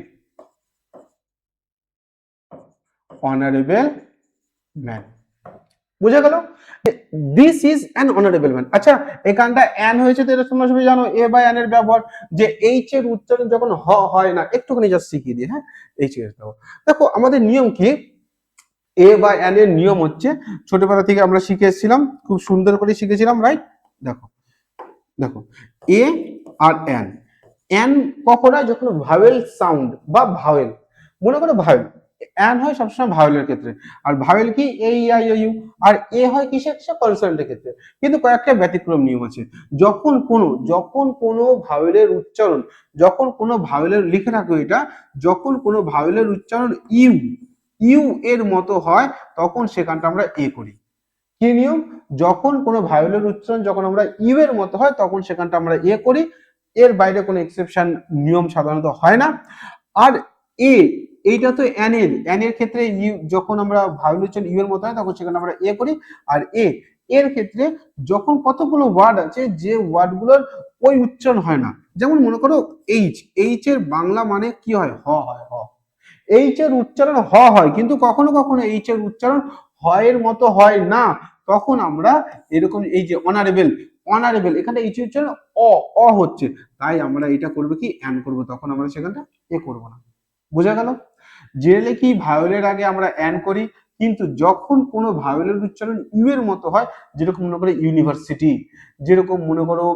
honourable man. বুঝা গেল? This is an honourable man. আচ্ছা, এখানটা অ্যান হয়েছে, তো এটা তোমরা সবাই জানো এ বা অ্যান এর ব্যবহার, যে এইচ এর উচ্চারণ যখন হ হয় না, একটুখানি জাস্ট শিখিয়ে দিই, হ্যাঁ। এইচ এর ব্যবহার দেখো, আমাদের নিয়ম কি? এ বা অ্যান এর নিয়ম হচ্ছে, ছোটবেলা থেকে আমরা শিখে এসেছিলাম, খুব সুন্দর করে শিখেছিলাম, রাইট? দেখো, দেখো, এ আর অ্যান, অ্যান কখন হয়? যখন ভাওয়েল সাউন্ড বা ভাওয়েল, মনে করো ভাওয়েল, অ্যান হয় সবসময় ভাওয়েলের ক্ষেত্রে। আর ভাওয়েল কি? এ ই আই ও ইউ। আর এ হয় কিসের? কনসোনেন্টের ক্ষেত্রে। কিন্তু কয়েকটা ব্যতিক্রম নিয়ম আছে। যখন কোনো ভাওয়েলের উচ্চারণ, যখন কোনো ভাওয়েলের, লিখে রাখো এটা, যখন কোনো ভাওয়েলের উচ্চারণ ইউ, ইউ এর মতো হয়, তখন সেখানটা আমরা এ করি। কি নিয়ম? যখন কোনো ভায়োলের উচ্চারণ যখন আমরা ইউ এর মতো হয়, তখন সেখানটা আমরা এ করি। এর বাইরে কোনো এক্সেপশন নিয়ম সাধারণত হয় না। আর এ, এইটা তো অ্যান এর ক্ষেত্রে ইউ, যখন আমরা ভায়োল উচ্চারণ ইউ এর মতো হয়, তখন সেখানে আমরা এ করি। আর এ এর ক্ষেত্রে যখন কতগুলো ওয়ার্ড আছে যে ওয়ার্ডগুলোর ওই উচ্চারণ হয় না, যেমন মনে করো এইচ, এইচ এর বাংলা মানে কি হয়? হ হয়, হ। এইচ এর উচ্চারণ হ হয়, কিন্তু কখনো কখনো এইচ এর উচ্চারণ হয় মতো হয় না, তখন আমরা এরকম, এই যে অনারেবল, অনারেবল, এখানে এইচ এর উচ্চারণ অ, অ হচ্ছে, তাই আমরা এটা করবো কি? অ্যান করবো, তখন আমরা সেখানটা এ করবো না। বোঝা গেল? জেনারেলি কি ভায়োলের আগে আমরা অ্যান করি, কিন্তু যখন কোনো ভায়োলের উচ্চারণ ইউ এর মতো হয়, যেরকম মনে করো ইউনিভার্সিটি, যেরকম মনে করো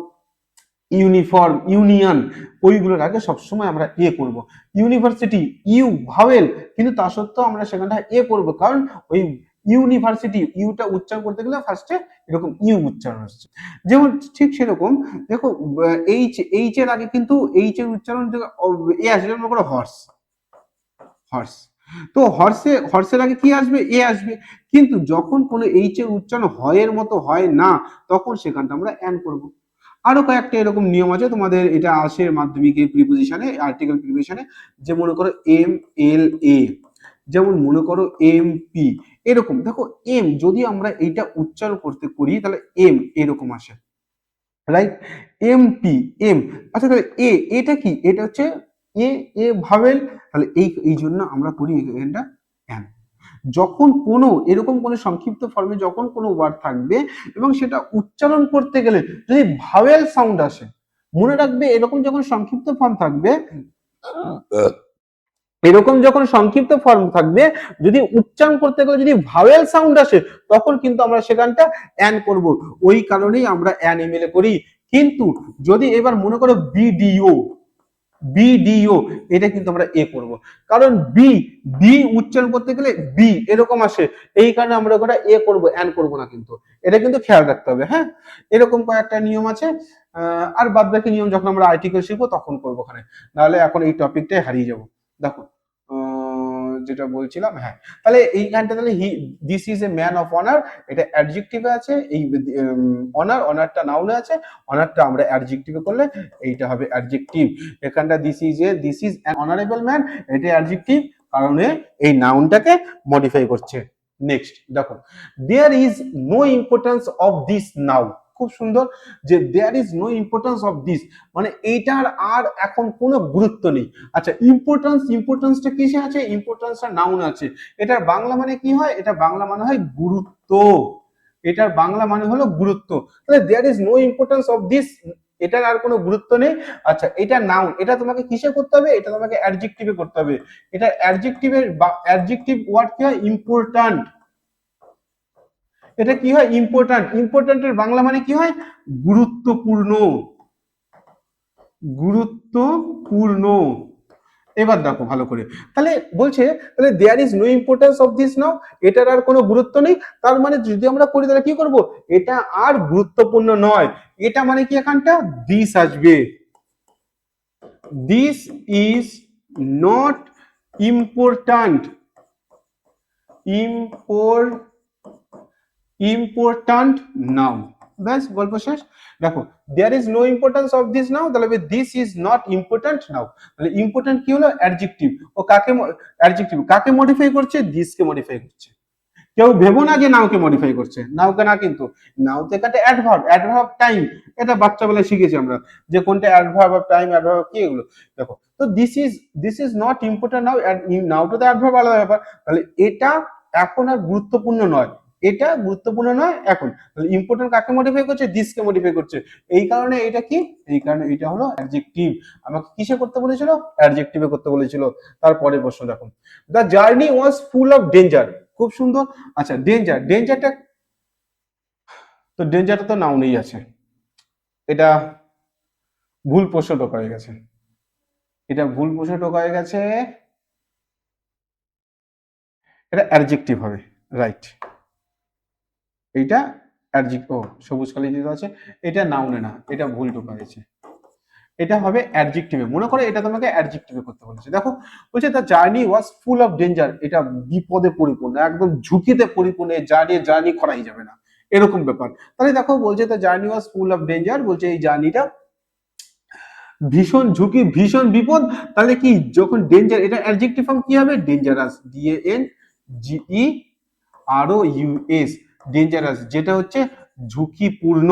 ইউনিফর্ম, ইউনিয়ন, ওইগুলোর আগে সবসময় আমরা এ করব। ইউনিভার্সিটি, ইউ ভাওয়েল, কিন্তু তা সত্ত্বেও আমরা সেখানটা এ করব, কারণ ওই ইউনিভার্সিটি, ইউটা উচ্চারণ করতে গেলে ফার্স্টে এরকম ইউ উচ্চারণ হচ্ছে। যেমন ঠিক সেরকম দেখো, এইচ, এইচ এর আগে কিন্তু এইচ এর উচ্চারণ এ আসলে মনে করো হর্স, হর্স। তো হর্সের আগে কি আসবে? এ আসবে। কিন্তু যখন কোনো এইচ এর উচ্চারণ হয়ের মতো হয় না, তখন সেখানটা আমরা অ্যান করব। আরো কয়েকটা এরকম নিয়ম আছে, তোমাদের এটা আসে মাধ্যমিকে প্রিপোজিশনে, আর্টিকেল প্রিপোজিশনে, যে মনে করো এম এল এ, যেমন মনে করো এম পি, এরকম দেখো এম যদি আমরা এইটা উচ্চারণ করতে করি তাহলে এম এরকম আসে, রাইট? M P M. আচ্ছা তাহলে এটা কি? এটা হচ্ছে এ, এ ভাবেল, তাহলে এই জন্য আমরা করি এটা এন। যখন কোনো এরকম কোনো সংক্ষিপ্ত ফর্মে যখন কোনো ওয়ার্ড থাকবে এবং সেটা উচ্চারণ করতে গেলে যদি ভাওয়েল সাউন্ড আসে, মনে রাখবে এরকম যখন সংক্ষিপ্ত ফর্ম থাকবে, এরকম যখন সংক্ষিপ্ত ফর্ম থাকবে, যদি উচ্চারণ করতে গেলে যদি ভাওয়েল সাউন্ড আসে, তখন কিন্তু আমরা সেখানটা অ্যান করব। ওই কারণেই আমরা অ্যান এমএলএ করি। কিন্তু যদি এবার মনে করো বিডিও, বিডিও, এটা কিন্তু আমরা এ করব, কারণ বি, বি উচ্চারণ করতে গেলে বি এরকম আসে, এই কারণে আমরা ওটা এ করব, অ্যান করব না। কিন্তু এটা কিন্তু খেয়াল রাখতে হবে, হ্যাঁ। এরকম কয়েকটা নিয়ম আছে। আর বাদ বাকি নিয়ম যখন আমরা আর্টিকেল শিখবো তখন করবো ওখানে, নাহলে এখন এই টপিকটাই হারিয়ে যাব। দেখো যেটা বলছিলাম, হ্যাঁ, তাহলে এইখানটা তাহলে this is a man of honour, এটা অ্যাডজেক্টিভে আছে। এই অনারটা নাউনে আছে, অনারটা আমরা অ্যাডজেক্টিভে করলে এইটা হবে অ্যাডজেক্টিভ। এখানটা this is an honourable man, এটা অ্যাডজেক্টিভ, কারণে এই নাউনটাকে মডিফাই করছে। নেক্সট দেখো, there is no importance of this now. খুব সুন্দর, যে there is no importance of this, মানে এইটার আর এখন কোনো গুরুত্ব নেই। আচ্ছা, ইম্পর্টেন্সটা কিসে আছে? ইম্পর্টেন্সটা নাউন আছে। এটার বাংলা মানে কি হয়? এটা বাংলা মানে হয় গুরুত্ব। এটার বাংলা মানে হলো গুরুত্ব। তাহলে there is no importance of this, এটার আর কোনো গুরুত্ব নেই। আচ্ছা, এটা নাউন, এটা তোমাকে কিসে করতে হবে? এটা তোমাকে অ্যাডজেক্টিভে করতে হবে। এটা অ্যাডজেক্টিভ ওয়ার্ড কি হয়? ইম্পর্ট্যান্ট। এটা কি হয়? ইম্পর্ট্যান্ট। ইম্পর্ট্যান্টের বাংলা মানে কি হয়? গুরুত্বপূর্ণ। গুরুত্বপূর্ণ। এবার দেখো ভালো করে, তাহলে বলছে তাহলে there is no importance of this now, এটার আর কোনো গুরুত্ব নেই। তার মানে যদি আমরা করি তাহলে কি করব? এটা আর গুরুত্বপূর্ণ নয়। এটা মানে কি? এখানটা দিস আসবে। This is not important. Important noun. ব্যাস, গল্প শেষ। দেখো, there is no importance of this now, তাহলে this is not important now. তাহলে ইম্পর্ট্যান্ট কি হলো? অ্যাডজেক্টিভ। ও কাকে অ্যাডজেক্টিভ কাকে মডিফাই করছে? দিসকে মডিফাই করছে। কেউ ভেবো না যে নাউকে মডিফাই করছে, নাউকে না, কিন্তু নাউতে কাটে অ্যাডভার্ব, অ্যাডভার্ব টাইম। এটা বাচ্চাবেলায় শিখেছি আমরা, যে কোনটা অ্যাডভার্ব অফ টাইম, অ্যাডভার্ব কি এগুলো। দেখো, তো দিস ইজ নট ইম্পর্টেন্ট নাও, নাউটা তো অ্যাডভার্ব আলাদা ব্যাপার। তাহলে এটা এখন আর গুরুত্বপূর্ণ নয়, এটা গুরুত্বপূর্ণ নয় এখন। তাহলে ইম্পর্টেন্ট কাকে মডিফাই করছে? দিসকে মডিফাই করছে। এই কারণে এটা কি? এই কারণে এটা হলো অ্যাডজেক্টিভ। আমাকে কিসে করতে বলেছিল? অ্যাডজেক্টিভে করতে বলেছিল। তারপরে প্রশ্ন দেখো, the journey was full of danger. খুব সুন্দর। আচ্ছা, ডেঞ্জারটা তো, ডেঞ্জারটা তো নাউনেই আছে। এটা ভুল প্রশ্ন ঢোকা হয়ে গেছে, এটা ভুল প্রশ্ন ঢোকা হয়ে গেছে। এটা অ্যাডজেক্টিভ হবে, রাইট। এইটা অ্যাডজেক্টিভ। ও, সবুজ কালি দিতে আছে, এটা নাউনে না, এটা ভুল ঢোকা হয়েছে। এটা হবে অ্যাডজেক্টিভে। মনে করো এটা তোমাকে অ্যাডজেক্টিভে করতে বলেছে। দেখো, বলছে the journey was full of danger, এটা বিপদে পরিপূর্ণ, একদম ঝুঁকিতে পরিপূর্ণ, জার্নি করাই যাবে না, এরকম ব্যাপার। তাহলে দেখো, বলছে the journey was full of danger, বলছে এই জার্নিটা ভীষণ ঝুঁকি, ভীষণ বিপদ। তাহলে কি, যখন ডেঞ্জার, এটা অ্যাডজেক্টিভ ফর্ম কি হবে? ডেঞ্জারাস, DANGEROUS, ডেঞ্জারাস, যেটা হচ্ছে ঝুঁকিপূর্ণ।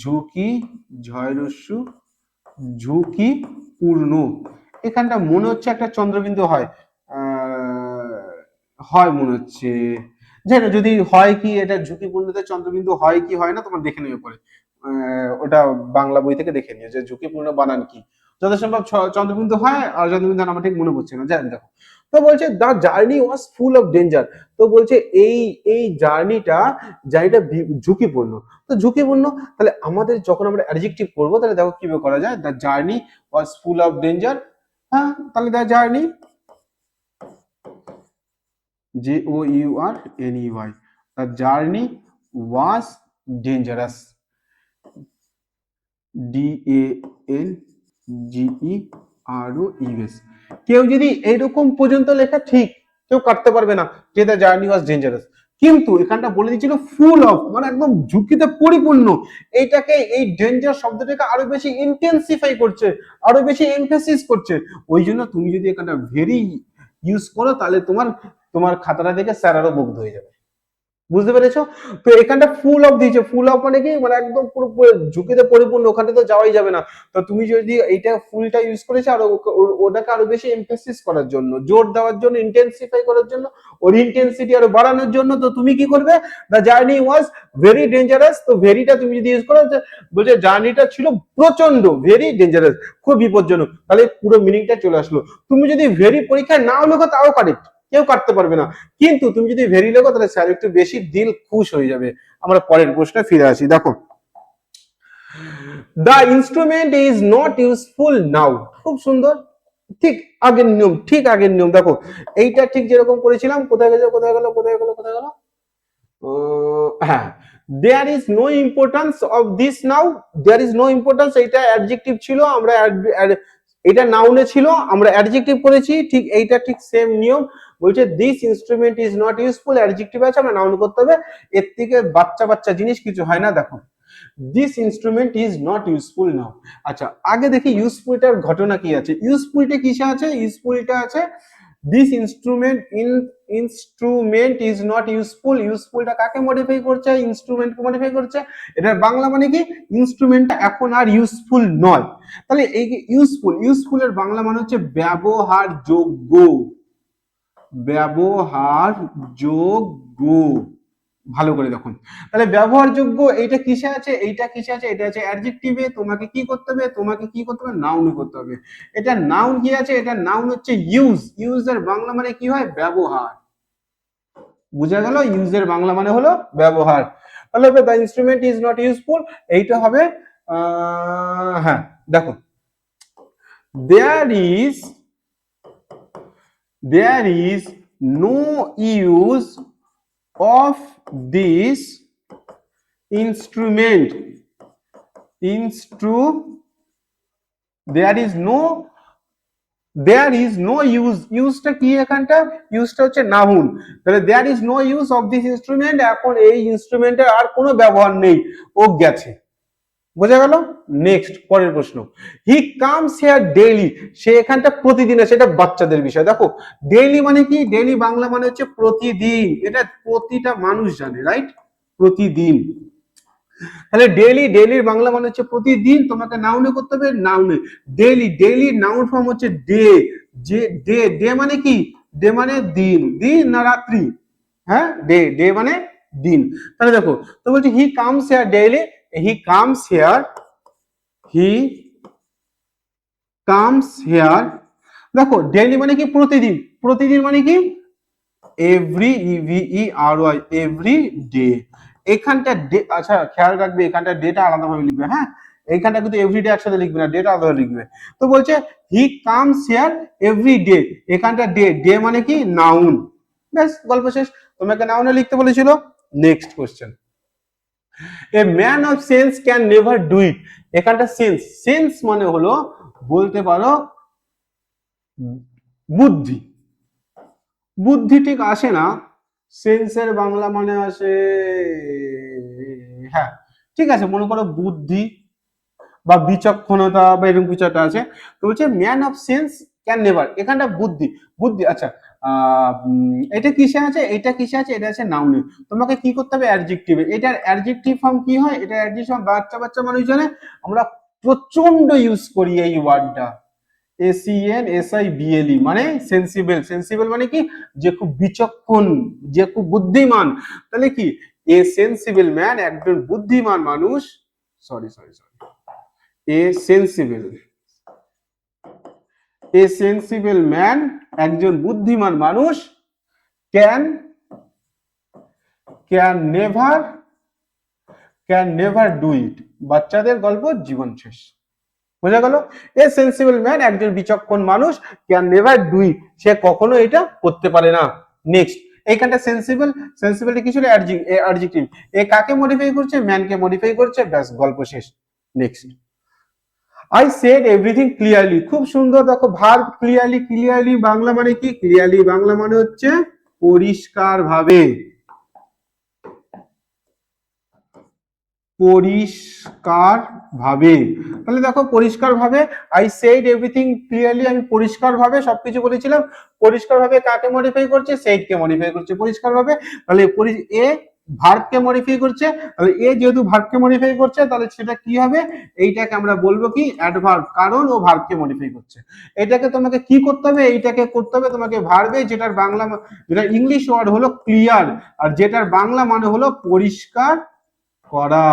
ঝুঁকি, ঝয়রস্যু, ঝুঁকিপূর্ণ। এখানটা মনে হচ্ছে একটা চন্দ্রবিন্দু হয়, হয় মনে হচ্ছে। জানো যদি হয় কি, এটা ঝুঁকিপূর্ণতে চন্দ্রবিন্দু হয় কি হয় না, তোমার দেখে নেবে পরে। ওটা বাংলা বই থেকে দেখে নিও যে ঝুঁকিপূর্ণ বানান কি। যত সম্ভব চন্দ্রবিন্দু হয়, আর চন্দ্রবিন্দু আমার ঠিক মনে পড়ছে না, জানি। দেখো, তো বলছে the journey was full of danger, তো বলছে এই জার্নিটা ঝুঁকিপূর্ণ। তো ঝুঁকিপূর্ণ, তাহলে আমাদের যখন আমরা অ্যাডজেক্টিভ করবো, তাহলে দেখো কিভাবে করা যায়। The journey was full of danger. হ্যাঁ, তাহলে the journey, JOURNEY, the journey was dangerous, DANGEROUS, আরো ইউএস। কেউ যদি এইরকম পর্যন্ত লেখা ঠিক, কেউ কাটতে পারবে না যে দ্য জার্নি ওয়াজ ডেঞ্জারাস। কিন্তু এখানটা বলে দিয়েছিল ফুল অফ, মানে একদম ঝুঁকিতে পরিপূর্ণ। এইটাকে, এই ডেঞ্জার শব্দটাকে আরো বেশি ইন্টেন্সিফাই করছে, আরো বেশি এমফেসিস করছে। ওই জন্য তুমি যদি এখানটা ভেরি ইউজ করো, তাহলে তোমার তোমার খাতাটা দেখে স্যার আরো মুগ্ধ হয়ে যাবে। বুঝতে পেরেছো? তো এখানটা ফুল অফ দিয়েছে। ফুল অফ মানে কি, মানে একদম পুরো ঝুঁকিতে পরিপূর্ণ, ওখানে তো যাওয়াই যাবে না। তো তুমি যদি এইটা ফুলটা ইউজ করেছো আর ওটাকে আরো বেশি এমফেসিস করার জন্য, জোর দেওয়ার জন্য, ইন্টেন্সিফাই করার জন্য, ওর ইন্টেন্সিটি আরো বাড়ানোর জন্য, তো তুমি কি করবে? The journey was very dangerous. তো ভেরিটা তুমি যদি ইউজ করো, বলছে জার্নিটা ছিল প্রচন্ড, ভেরি ডেঞ্জারাস, খুব বিপজ্জনক, তাহলে পুরো মিনিংটা চলে আসলো। তুমি যদি ভেরি পরীক্ষায় নাও লেখো তাও কারেক্ট, কেউ কাটতে পারবে না। কিন্তু তুমি যদি ভেরি লেখো তাহলে স্যার একটু বেশি দিল খুশ হয়ে যাবে। আমরা পরের প্রশ্নে ফিরে আসি। দেখো, the instrument is not useful now. খুব সুন্দর, ঠিক আগের নিয়ম, ঠিক আগের নিয়ম। দেখো এইটা ঠিক যেরকম করেছিলাম, কোথায় গেল কোথায় গেল কোথায় গেল কোথায় গেল, হ্যাঁ, there is no importance of this now. There is no importance, এইটা অ্যাডজেক্টিভ ছিল, আমরা এটা নাউনে ছিল, আমরা অ্যাডজেক্টিভ করেছি। ঠিক এইটা ঠিক সেম নিয়ম। বলছে this instrument is not useful, adjective আছে, আমরা নাউন করতে হবে। এর থেকে বাচ্চা বাচ্চা জিনিস কিছু হয় না। দেখো, this instrument is not useful now. আচ্ছা, আগে দেখি ইউজফুলটার ঘটনা কি আছে। ইউজফুলটা কিসে আছে? ইউজফুলটা আছে this instrument is not useful. ইউজফুলটা কাকে মডিফাই করছে? ইনস্ট্রুমেন্টকে মডিফাই করছে। এটার বাংলা মানে কি? ইনস্ট্রুমেন্টটা এখন আর ইউজফুল নয়। তাহলে এই ইউজফুল, ইউজফুলের বাংলা মানে হচ্ছে ব্যবহারযোগ্য, ব্যবহারযোগ্য। ভালো করে দেখুন, তাহলে ব্যবহারযোগ্য এইটা কিসে আছে? এইটা কিসে আছে? এটা আছে অ্যাডজেক্টিভে। তোমাকে কি করতে হবে? তোমাকে কি করতে হবে? নাউন করতে হবে। এটা নাউন কি আছে? এটা নাউন হচ্ছে ইউজ। ইউজের বাংলা মানে কি হয়? ব্যবহার। বুঝা গেল? ইউজের বাংলা মানে হলো ব্যবহার। তাহলে the instrument is not useful, এইটা হবে হ্যাঁ। দেখো, there is no use of this instrument. there is no use, ইউজটা কি এখানটা? ইউজটা হচ্ছে নাউন। তাহলে there is no use of this instrument, এখন এই ইনস্ট্রুমেন্টের আর কোনো ব্যবহার নেই, ও গেছে। বোঝা গেল? নেক্সট, পরের প্রশ্ন। হি কামস হিয়ার ডেইলি, সে এখানটা প্রতিদিন আসে। এটা বাচ্চাদের বিষয়। দেখো, ডেইলি মানে কি? ডেইলি বাংলা মানে হচ্ছে প্রতিদিন, এটা প্রতিটা মানুষ জানে, রাইট? প্রতিদিন। তাহলে ডেইলি, ডেইলির বাংলা মানে হচ্ছে প্রতিদিন। তোমাকে নাউনে করতে হবে, নাউনে। ডেইলি, ডেইলি নাউন ফর্ম হচ্ছে ডে। যে ডে, ডে মানে কি? ডে মানে দিন, দিন না রাত্রি? হ্যাঁ, ডে, ডে মানে দিন। তাহলে দেখো, তো বলছি he comes here daily, he comes here, he comes here. দেখো, ডেইলি মানে কি? প্রতিদিন। প্রতিদিন মানে কি? Every, EVERY, every day. এখানটা ডে, আচ্ছা খেয়াল রাখবে, এখানটা ডেটা আলাদা ভাবে লিখবে। হ্যাঁ, এইখানটা কিন্তু এভরিডে একসাথে লিখবে না, ডেটা আলাদা লিখবে। তো বলছে he comes here every day, এখানটা ডে, ডে মানে কি? নাউন। ব্যাস, গল্প শেষ। তোমাকে নাউনে লিখতে বলেছিল। Next question, a man of sense can never do it. এখানটা সেন্স, সেন্স মানে হলো বলতে পারো বুদ্ধি। বুদ্ধি ঠিক আসে না, সেন্সের বাংলা মানে আসে, হ্যাঁ ঠিক আছে, মনে করো বুদ্ধি বা বিচক্ষণতা বা এরকম কিছু একটা আছে। তো বলছে man of sense can never, এখানটা বুদ্ধি। বুদ্ধি, আচ্ছা এটা কিসে আছে? এটা কিসে আছে? এটা আছে নাউনে। তোমাকে কি করতে হবে? অ্যাডজেক্টিভে। এটার অ্যাডজেক্টিভ ফর্ম কি হয়? এটা অ্যাডজেক্টিভ ফর্ম বাচ্চা বাচ্চা মানুষ জানে, আমরা প্রচন্ড ইউজ করি এই ওয়ার্ডটা। SENSIBLE মানে সেন্সিবল। সেন্সিবল মানে কি? যে খুব বিচক্ষণ, যে খুব বুদ্ধিমান। তাহলে কি? এ সেন্সিবল ম্যান, একজন বুদ্ধিমান মানুষ। সরি সরি সরি, এ সেন্সিবল ম্যান, একজন বুদ্ধিমান মানুষ। Can never do it. বাচ্চাদের গল্প, জীবন শেষ। বোঝা গেল? এ সেন্সিবল ম্যান, একজন বিচক্ষণ মানুষ, ক্যান নেভার ডু ইট, সে কখনো এটা করতে পারে না। নেক্সট, এইখানটা সেন্সিবল, সেন্সিবল কি ছিল? অ্যাডজেক্টিভ। এ কাকে মডিফাই করছে? ম্যানকে মডিফাই করছে। ব্যাস, গল্প শেষ। Next, I said everything clearly, খুব সুন্দর। দেখো ভার্ব ক্লিয়ারলি, ক্লিয়ারলি বাংলা মানে কি? ক্লিয়ারলি বাংলা মানে হচ্ছে পরিষ্কার ভাবে, পরিষ্কার ভাবে। তাহলে দেখো পরিষ্কার ভাবে, আই সেড এভরিথিং ক্লিয়ারলি, আমি পরিষ্কার ভাবে সবকিছু বলেছিলাম। পরিষ্কার ভাবে কাকে মডিফাই করছে? সেড কে মডিফাই করছে পরিষ্কার ভাবে। তাহলে এ ভার্ব কে মডিফাই করছে, তাহলে এ যেহেতু ভার্ব কে মডিফাই করছে তাহলে সেটা কি হবে? এইটাকে আমরা বলবো কি? অ্যাডভার্ব, কারণ ও ভার্ব কে মডিফাই করছে। এটাকে তোমাকে কি করতে হবে? এইটাকে করতে হবে তোমাকে ভার্বে, যেটার বাংলা, যেটা ইংলিশ ওয়ার্ড হলো ক্লিয়ার, আর যেটার বাংলা মানে হলো পরিষ্কার করা,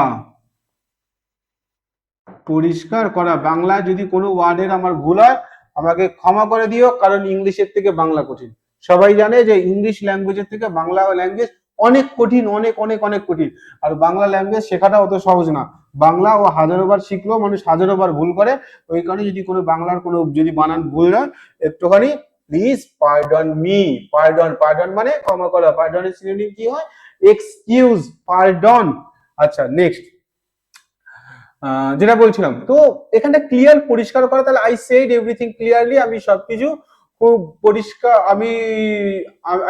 পরিষ্কার করা। বাংলায় যদি কোনো ওয়ার্ডের আমার ভুল হয় আমাকে ক্ষমা করে দিও, কারণ ইংলিশের থেকে বাংলা কঠিন। সবাই জানে যে ইংলিশ ল্যাঙ্গুয়েজের থেকে বাংলা ল্যাঙ্গুয়েজ অনেক কঠিন, অনেক অনেক অনেক কঠিন। আর বাংলা ল্যাঙ্গুয়েজ শেখাটা অত সহজ না। বাংলা ও হাজারো বার শিখলেও মানুষ হাজারো বার ভুল করে। ওই কারণে যদি কোনো বাংলার কোনো যদি বানান ভুল হয় একটুখানি please pardon me. Pardon, pardon মানে ক্ষমা করা। পার্ডনের সিনোনিম কি হয়? Excuse, pardon. আচ্ছা নেক্সট যেটা বলছিলাম, তো এখানে ক্লিয়ার পরিষ্কার করা, তাহলে আই সেড এভরিথিং ক্লিয়ারলি, আমি সবকিছু খুব পরিষ্কার,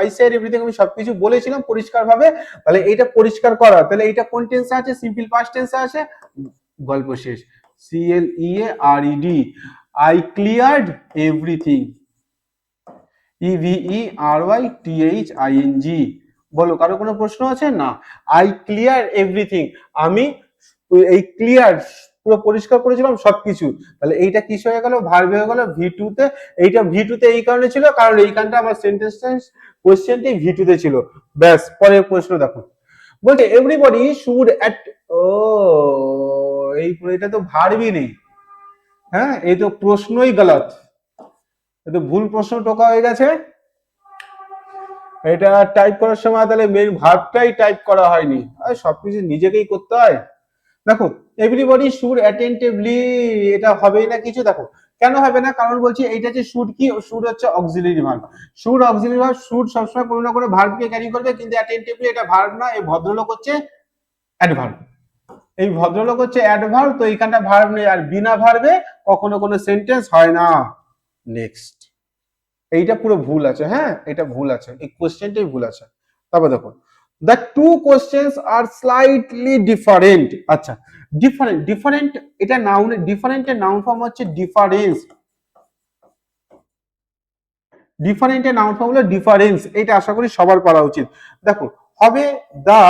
আই সেড এভরিথিং, আমি সবকিছু বলেছিলাম পরিষ্কার ভাবে। তাহলে এইটা পরিষ্কার করা, তাহলে এইটা কোন টেন্সে আছে? সিম্পল পাস্ট টেন্সে আছে। গল্প শেষ। CLEARED, I cleared everything, EVERYTHING। বলো কারো কোনো প্রশ্ন আছে? না। আই ক্লিয়ার এভরিথিং, আমি এই ক্লিয়ার পুরো পরিষ্কার করেছিলাম সবকিছু। তাহলে এইটা কিস হয়ে গেল? ভার্ব হয়ে গেল V2 তে। এইটা V2 তে এই কারণে ছিল কারণ এইখানটা আমার সেন্টেন্স কোশ্চেনটি V2 তে ছিল। ব্যাস, পরের প্রশ্ন দেখো। বলছে এভরিবডি শুড অ্যাট, ও এটা তো ভার্বই নেই। হ্যাঁ, এই তো প্রশ্নই গলত, এই তো ভুল প্রশ্ন টোকা হয়ে গেছে। এটা টাইপ করার সময় তাহলে মেইন ভার্বটাই টাইপ করা হয়নি, আর সবকিছু নিজেকেই করতে হয়। দেখো এভরিবডি শুড অ্যাটেন্টিভলি, এটা হবেই না কিছু। দেখো কেন হবে না? কারণ বলছি এইটা যে শুড, কি শুড হচ্ছে auxiliary verb. Should auxiliary verb, should সবসময় কোনো না কোনো ভার্বকে ক্যারি করবে, কিন্তু অ্যাটেন্টিভলি এটা ভার্ব না, এই ভদ্রলোক হচ্ছে অ্যাডভার্ব। এই ভদ্রলোক হচ্ছে অ্যাডভার্ব, তো এইখানটা ভার্ব নেই, আর বিনা ভার্বে কখনো কোনো সেন্টেন্স হয় না। নেক্সট, এইটা পুরো ভুল আছে। হ্যাঁ, এটা ভুল আছে, এই কোশ্চেনটাই ভুল আছে। তারপর দেখো, the two questions are slightly different। আচ্ছা, ডিফারেন্ট, ডিফারেন্ট এটা নাউন, ডিফারেন্টের নাউন ফর্ম হচ্ছে ডিফারেন্স। ডিফারেন্টের নাউন ফর্ম হলো ডিফারেন্স, এটা আশা করি সবার পড়া উচিত। দেখো হবে the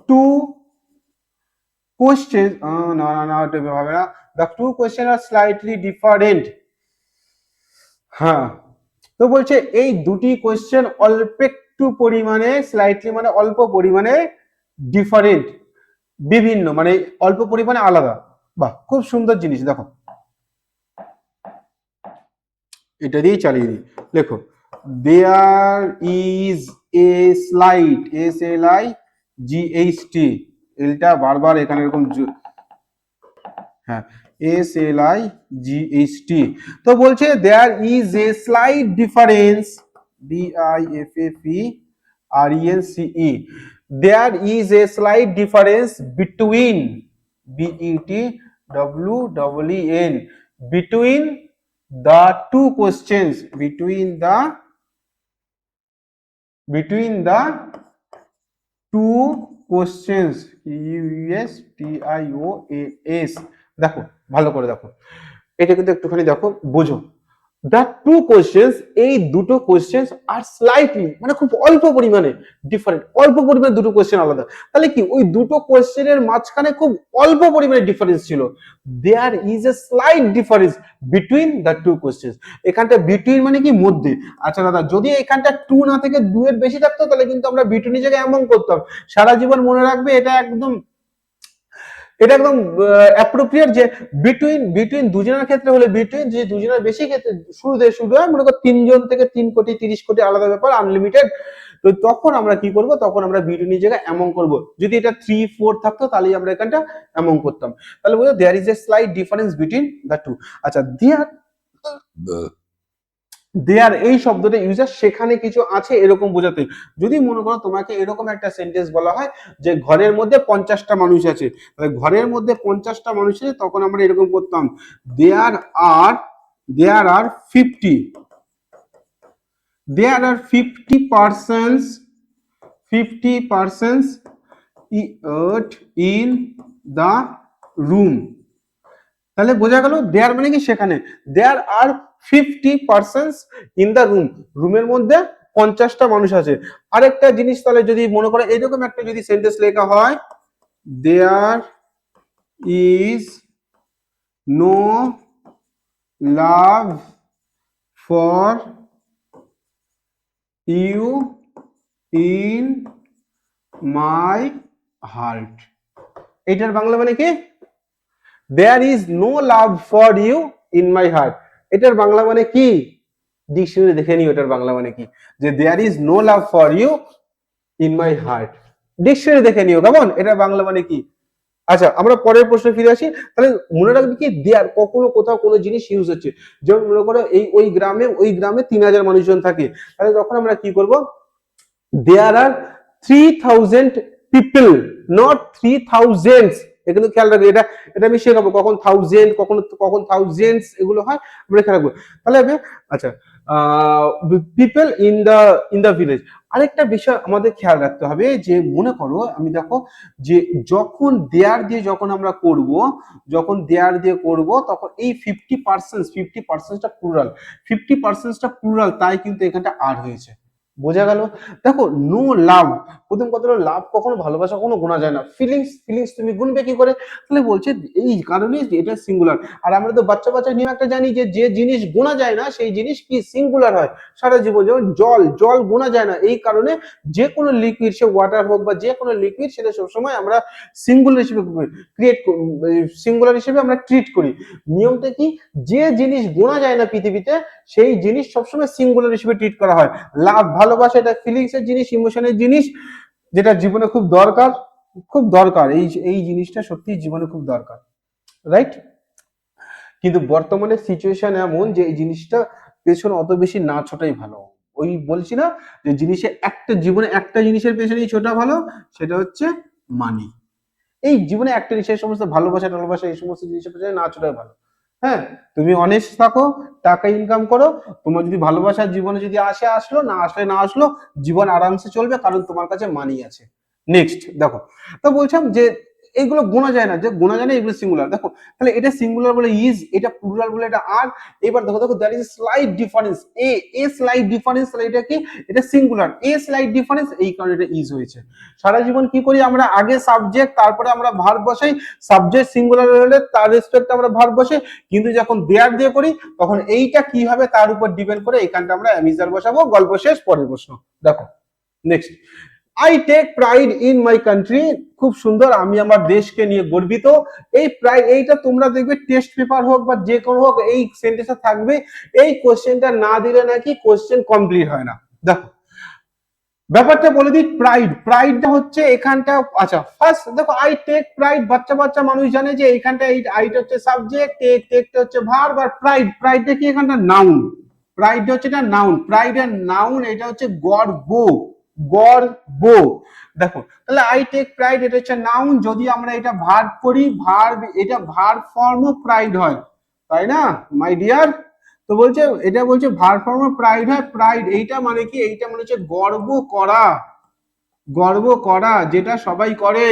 two questions, না না না, এটা হবে না। the two questions are slightly different। হ্যাঁ, তো বলছে এই দুটি কোশ্চেন অল্প একটু পরিমাণে, স্লাইটলি মানে অল্প পরিমাণে, ডিফারেন্ট বিভিন্ন মানে অল্প পরিমাণে আলাদা। বাহ, খুব সুন্দর জিনিস। দেখো এটা দিয়েই চালিয়ে দিই। লেখো there is a slight, SLIGHT, এটা বারবার এখানে এরকম, হ্যাঁ SLIGHT। তো বলছে there is a slight difference, DIFFERENCE, there is a slight difference between, BETWEEN, between the two questions, between the two questions, QUESTIONS। দেখো ভালো করে দেখো, এটা কিন্তু একটুখানি দেখো বোঝো। দ্য টু কোশ্চেন্স, এই দুটো কোশ্চেন্স আর স্লাইটলি মানে খুব অল্প পরিমাণে ডিফারেন্ট, অল্প পরিমাণে দুটো কোশ্চেন আলাদা। তাহলে কি ওই দুটো কোশ্চেনের মাঝখানে খুব অল্প পরিমাণে ডিফারেন্স ছিল। There is a slight difference between the two questions, এখানটা বিটুইন মানে কি মধ্যে। আচ্ছা দাদা, যদি এখানটা টু না থেকে দুয়ের বেশি থাকতো তাহলে কিন্তু আমরা বিটুইন জায়গায় এমন করতাম। সারা জীবন মনে রাখবে, এটা একদম অ্যাপ্রোপ্রিয়েট যে বিটুইন, বিটুইন দুজনের ক্ষেত্রে হলে বিটুইন, যে দুজনের বেশি ক্ষেত্রে শুরু হয় মনে করো 3 জন থেকে 3 কোটি 30 কোটি, আলাদা ব্যাপার, আনলিমিটেড। তো তখন আমরা কি করব? তখন আমরা বিটুইনের জায়গায় এমন করব। যদি এটা 3 4 থাকতো তাহলে আমরা এখানটা এমন করতাম। তাহলে বলতে there is a slight difference between the two. আচ্ছা, দেয়ার দেয়ার এই শব্দটা ইউজার সেখানে কিছু আছে এরকম বোঝাতে। যদি মনে করো তোমাকে এরকম একটা সেন্টেন্স বলা হয় যে ঘরের মধ্যে 50টা মানুষ আছে, তাহলে ঘরের মধ্যে 50টা মানুষ আছে, তখন আমরা এরকম করতাম দেয়ার আর 50, there are 50 persons in the room। তাহলে বোঝা গেল দেয়ার মানে কি সেখানে, দেয়ার আর 50 persons ইন দ্য রুম, রুমের মধ্যে 50টা মানুষ আছে। আরেকটা জিনিস তাহলে যদি মনে করো এরকম একটা যদি সেন্টেন্স লেখা হয়, there is no love for you in my heart, এটার বাংলা মানে কি, there is no love for you in my heart, এটার বাংলা মানে কি, ডিকশনারি দেখে নিও এটার বাংলা মানে কি, যে there is no love for you in my heart, dictionary দেখে নিও কেমন, এটার বাংলা মানে কি। আচ্ছা আমরা পরের প্রশ্নে ফিরে আসি। তাহলে মনে রাখবে কি দেয়ার কখনো কোথাও কোনো জিনিস ইউজ হচ্ছে, যেমন মনে করো এই ওই গ্রামে 3000 মানুষজন থাকে, তাহলে তখন আমরা কি করব, দেয়ার আর 3000 পিপল, নট 3000। এগুলো খেয়াল রাখবে, এটা এটা আমি শেখাবো কখন থাউজেন্ড কখন থাউজেন্ডস এগুলো হয় আমরা খেয়াল রাখবো। তাহলে আমি আচ্ছা পিপল ইন দা ভিলেজ। আরেকটা বিষয় আমাদের খেয়াল রাখতে হবে যে মনে করো আমি দেখো যে যখন দেয়ার দিয়ে যখন আমরা করব, যখন দেয়ার দিয়ে করব তখন এই 50%টা প্লুরাল, 50%টা প্লুরাল, তাই কিন্তু এখানটা আর হয়েছে। বোঝা গেল? দেখো নো লাভ, প্রথম কথা হলো লাভ কখনো ভালোবাসা কখনো গোনা যায় না, ফিলিংস তুমি গুনবে কি করে, তাহলে বলছে এই কারণে এটা সিঙ্গুলার। আর আমরা তো বাচ্চা নিয়ে একটা জানি যে যে জিনিস গোনা যায় না সেই জিনিস কি সিঙ্গুলার হয় সারা জীবন, যেমন জল গোনা যায় না, এই কারণে যে কোনো লিকুইড, সে ওয়াটার হোক বা যে কোনো লিকুইড, সেটা সবসময় আমরা সিঙ্গুলার হিসেবে সিঙ্গুলার হিসেবে আমরা ট্রিট করি। নিয়মটা কি, যে জিনিস গোনা যায় না পৃথিবীতে সেই জিনিস সবসময় সিঙ্গুলার হিসেবে ট্রিট করা হয়। লাভ ভালোবাসা এটা ফিলিংস এর জিনিস, ইমোশনের জিনিস, যেটা জীবনে খুব দরকার, এই জিনিসটা সত্যি জীবনে খুব দরকার, রাইট। কিন্তু বর্তমানে সিচুয়েশন এমন যে এই জিনিসটা পেছনে অত বেশি না ছোটাই ভালো। ওই বলছি না যে জীবনে একটা জিনিসের পেছনেই ছোটা ভালো, সেটা হচ্ছে মানি। এই জীবনে একটা জিনিস, এই সমস্ত ভালোবাসা এই সমস্ত জিনিসের পেছনে না ছোটাই ভালো। হ্যাঁ, তুমি অনেস্ট থাকো, টাকা ইনকাম করো, তোমার যদি ভালোবাসার জীবনে যদি আসলো, না আসলো, জীবন আরামসে চলবে, কারণ তোমার কাছে মানি আছে। নেক্সট দেখো, তো বলছিলাম যে এগুলো গোনা যায় না, এগুলো সিঙ্গুলার। দেখো তাহলে এটা সিঙ্গুলার বলে ইজ, এটা প্লুরাল বলে এটা আর। এবার দেখো there is slight difference, a slight difference, তাহলে এটা কি, এটা সিঙ্গুলার, এ স্লাইট ডিফারেন্স, এই কারণে এটা ইজ হয়েছে। সারা জীবন কি করি আমরা, আগে সাবজেক্ট তারপরে আমরা ভার্ব বসাই, সাবজেক্ট সিঙ্গুলার হলে তার রেসপেক্ট আমরা ভার্ব বসে, কিন্তু যখন দেয়ার দিয়ে করি তখন এইটা কি হবে তার উপর ডিপেন্ড করে এখানটা আমরা অ্যামিজার বসাবো। গল্প শেষ, পরের প্রশ্ন দেখো next. I take pride in my country, খুব সুন্দর, আমি আমার দেশকে নিয়ে গর্বিত। এই প্রাইড এইটা তোমরা দেখবে টেস্ট পেপার হোক বা যে কোনো হোক, এই সেন্টেন্সটা থাকবে। এই কোশ্চেনটা না দিলে নাকি কোশ্চেন কমপ্লিট হয় না। দেখো ব্যাপারটা বলে দিই, প্রাইডটা হচ্ছে এখানটা। আচ্ছা ফার্স্ট দেখো আই টেক প্রাইড, বাচ্চা মানুষ জানে যে এইখানটা আইটা হচ্ছে সাবজেক্ট, টেকটা হচ্ছে ভার্ব, আর প্রাইডটা কি এখানটা নাউন, প্রাইড হচ্ছে এটা নাউন, প্রাইড এর নাউন এটা হচ্ছে গর্ব। দেখো তাহলে আই টেক প্রাইড এটা হচ্ছে নাউন, যদি আমরা এটা ভার্ব করি, এটা ভার্ব ফর্মও প্রাইড হয়, তাই না মাই ডিয়ার? তো বলছে ভার্ব ফর্ম প্রাইড হয়, প্রাইড এইটা মানে কি, এইটা মানে হচ্ছে গর্ব করা, যেটা সবাই করে।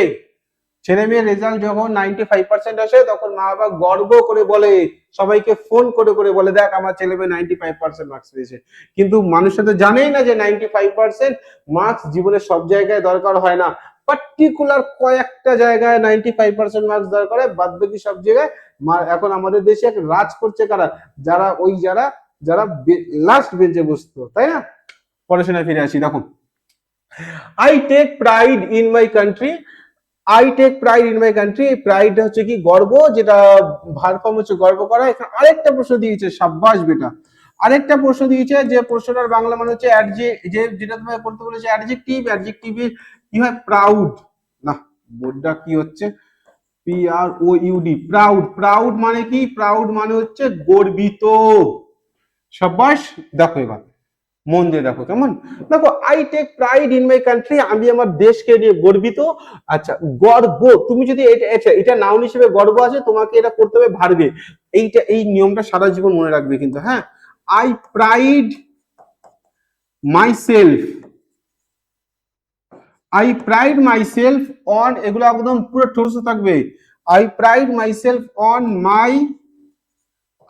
ছেলে মেয়ের রেজাল্ট যখন 95% আসে তখন মা বাবা গর্ব করে বলে, সবাইকে ফোন করে বলে, দেখ আমার ছেলে মেয়ে 95% মার্কস পেয়েছে। কিন্তু মানুষরা তো জানেই না যে 95% মার্কস জীবনের সব জায়গায় দরকার হয় না, পার্টিকুলার কয়েকটা জায়গায় 95% মার্কস দরকার হয়, বাদ বাকি সব জায়গায়। এখন আমাদের দেশে রাজ করছে কারা, যারা লাস্ট বেঞ্চে বসতো, তাই না? পড়াশোনায় ফিরে আসি, দেখো I take pride in my country, pride হচ্ছে কি গর্ব, যেটা ভার্ব ফর্ম হচ্ছে গর্ব করা। এখানে আরেকটা প্রশ্ন দিয়েছে, সাব্বাস বেটা, আরেকটা প্রশ্ন দিয়েছে, যে প্রশ্নটার বাংলা মানে হচ্ছে যেটা তোমাকে করতে বলেছে অ্যাডজেক্টিভ কি হয়, প্রাউড। না বোর্ডটা কি হচ্ছে, PROUD, প্রাউড মানে কি, প্রাউড মানে হচ্ছে গর্বিত। সাব্বাস। দেখো এবার মন দিয়ে দেখো কেমন, দেখো I take pride in my country, আমি আমার দেশকে নিয়ে গর্বিত। আচ্ছা গর্ব, তুমি যদি এটা নাউন হিসেবে গর্ব আছে, তোমাকে এটা করতে হবে ভার্বে। এই নিয়মটা সারা জীবন মনে রাখবে কিন্তু, হ্যাঁ। I pride myself, I pride myself on, এগুলো একদম পুরো ঠোঁস থাকবে। I pride myself on my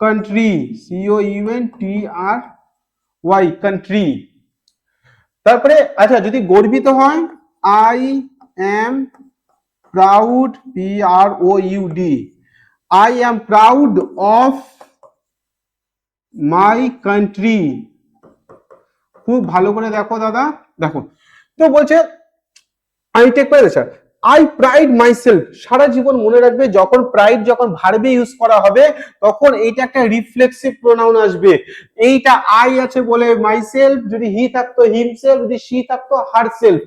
country, COUNTRY, country. তারপরে আচ্ছা যদি গর্বিত হয়, I am proud, PROUD, I am proud of my country. খুব ভালো করে দেখো দাদা, দেখো তো বলছে আই টেক প্রাইড, আচ্ছা আই প্রাইড মাইসেলফ, সারা জীবন মনে রাখবে যখন প্রাইড যখন ভার্বে ইউজ করা হবে তখন এইটা একটা রিফ্লেক্সিভ প্রোনাউন আসবে। এইটা আই আছে বলে মাইসেলফ, যদি হি থাকতো হিমসেলফ, যদি শি থাকতো হারসেলফ।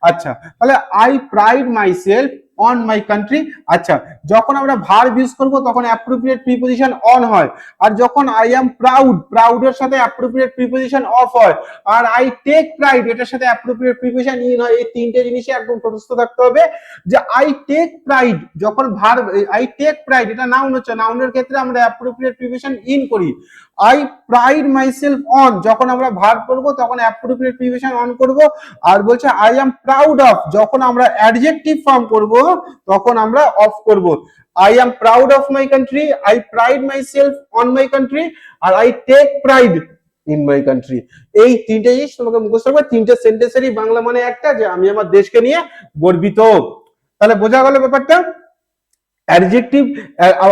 আচ্ছা তাহলে I pride myself on my country. আচ্ছা যখন আমরা ভার্ব ইউজ করব তখন অ্যাপ্রোপ্রিয়েট প্রিপোজিশন অন হয়, আর যখন আই এম প্রাউড, প্রাউডের সাথে অ্যাপ্রোপ্রিয়েট প্রিপোজিশন অফ হয়, আর আই টেক প্রাইড এটার সাথে অ্যাপ্রোপ্রিয়েট প্রিপোজিশন ইন হয়। এই তিনটে জিনিসই একদম তটস্থ থাকতে হবে। যে আই টেক প্রাইড, যখন ভার্ব আই টেক প্রাইড এটা নাউন হচ্ছে, নাউনের ক্ষেত্রে আমরা অ্যাপ্রোপ্রিয়েট প্রিপোজিশন ইন করি। আই প্রাইড মাইসেলফ অন, যখন আমরা ভার্ব করব তখন অ্যাপ্রোপ্রিয়েট প্রিপোজিশন অন করব। আর বলছে আই এম প্রাউড অফ, যখন আমরা অ্যাডজেক্টিভ ফর্ম করব তখন আমরা অফ করব। I am proud of my country, I pride myself on my country, R I take pride in my country। এই তিনটে জিনিস তোমাকে মুখস্থ রাখবে, তিনটে সেন্টেন্সেরই বাংলা মানে একটা, যে আমি আমার দেশকে নিয়ে গর্বিত। তাহলে বোঝা গেল ব্যাপারটা। অ্যাডজেক্টিভ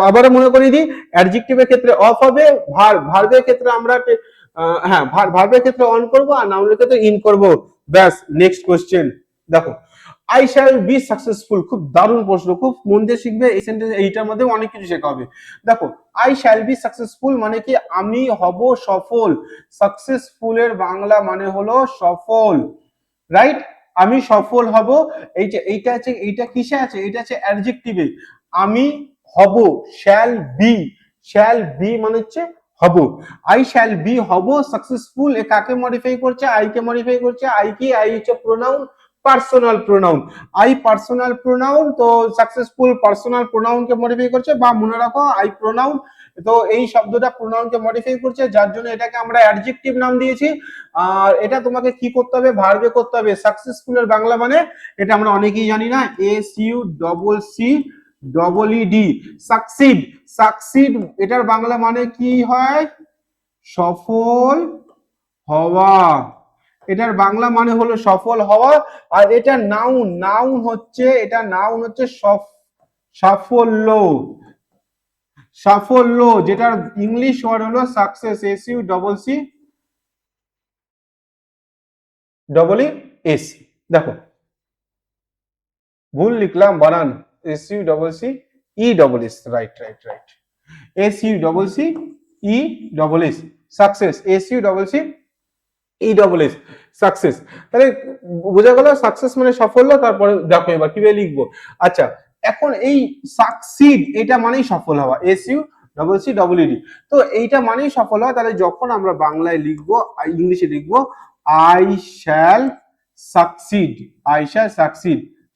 আবারও মনে করিয়ে দিই, অ্যাডজেক্টিভের ক্ষেত্রে অফ হবে, ভার্বের ক্ষেত্রে আমরা হ্যাঁ ভার্বের ক্ষেত্রে অন করব, আর নাউনের ক্ষেত্রে ইন করব। ব্যাস, নেক্সট কোশ্চেন দেখো, আই শ্যাল বি সাকসেসফুল, খুব দারুণ প্রশ্ন, খুব মন দিয়ে শিখবে এই সেন্টেন্স, এইটার মধ্যে অনেক কিছু শেখা হবে। দেখো আই শ্যাল বি সাকসেসফুল মানে কি, আমি হব সফল। সাকসেসফুলের বাংলা মানে হলো সফল, রাইট? আমি সফল হব। এই যে এইটা আছে, এইটা কিসে আছে, এটা আছে অ্যাডজেক্টিভে। আমি হব, শ্যাল বি মানে হচ্ছে হব। আই শ্যাল বি হব সাকসেসফুল, এ কাকে মডিফাই করছে, আই কে মডিফাই করছে। আই কি, আই হচ্ছে pronoun, personal pronoun. I personal pronoun, তো সাকসেসফুল পার্সোনাল প্রোনাউন কে মডিফাই করছে, বা মনে রাখো আই প্রোনাউন, তো এই শব্দটা প্রোনাউন কে মডিফাই করছে, যার জন্য এটাকে আমরা অ্যাডজেক্টিভ নাম দিয়েছি। আর এটা তোমাকে কি করতে হবে, ভার্বে করতে হবে। সাকসেসফুলের বাংলা মানে, এটা আমরা অনেকেই জানি না, SUCCEED, সাকসিড। সাকসিড এটার বাংলা মানে কি হয়, সফল হওয়া। এটার বাংলা মানে হলো সফল হওয়া। আর এটা নাউন, এটা নাউন হচ্ছে সাফল্য। সাফল্য, যেটার ইংলিশ ওয়ার্ড হলো সাকসেস, SUCCEES। দেখো ভুল লিখলাম বানান, SUCCEES, right, SUCCEES, success, SUCCEES, success. তাহলে বোঝা গেল সাকসেস মানে সাফল্য। তারপরে দেখো এবার কিভাবে লিখবো। আচ্ছা এখন এই সাকসিড এটা মানেই সফল হওয়া, SUCCEED। তো এইটা মানেই সফল হওয়া। তাহলে যখন আমরা বাংলায় লিখবো, ইংলিশে লিখবো I shall succeed,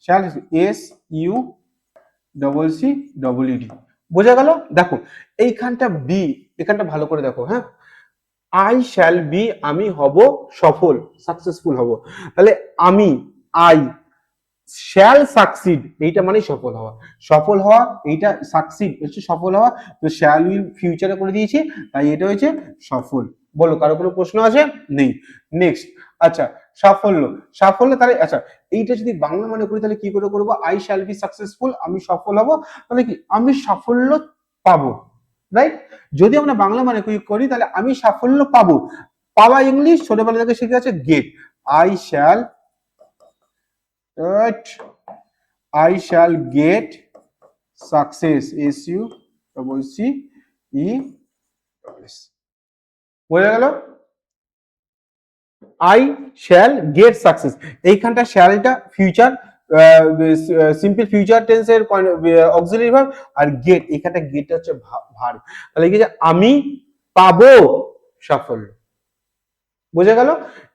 shall SUCCEED। বোঝা গেল? দেখো এইখানটা বি, এখানটা ভালো করে দেখো, হ্যাঁ। আই শ্যাল বি, আমি হব সফল, সাকসেসফুল হব। তাহলে আমি, আই শ্যাল সাকসিড, এইটা মানে সফল হওয়া। সফল হওয়া, এইটা সাকসিড হচ্ছে সফল হওয়া, তো শ্যাল উইল ফিউচারে করে দিয়েছি, তাই এটা হচ্ছে সফল। বলো কারো কোনো প্রশ্ন আছে? নেই। নেক্সট, আচ্ছা সাফল্য, তাহলে আচ্ছা এইটা যদি বাংলা মানে করি তাহলে কি করে করবো, আই শ্যাল বি সাকসেসফুল, আমি সফল হব, তাহলে কি আমি সাফল্য পাবো, রাইট? যদি আমরা বাংলা মানে করি তাহলে আমি সাফল্য পাবো। পাওয়া ইংলিশ ছোটবেলা থেকে শিখে আছে get. I shall get success, SUCCEES। বোঝা গেল? আই শ্যাল গেট সাকসেস, এইখানটা শ্যালটা ফিউচার, সিম্পল ফিউচার টেন্সের অক্সিলারি ভার্ব, আর গেট, এখানটা গেট হচ্ছে ভার্ব। তাহলে কি যে আমি পাবো সাফল্য। বোঝা গেল?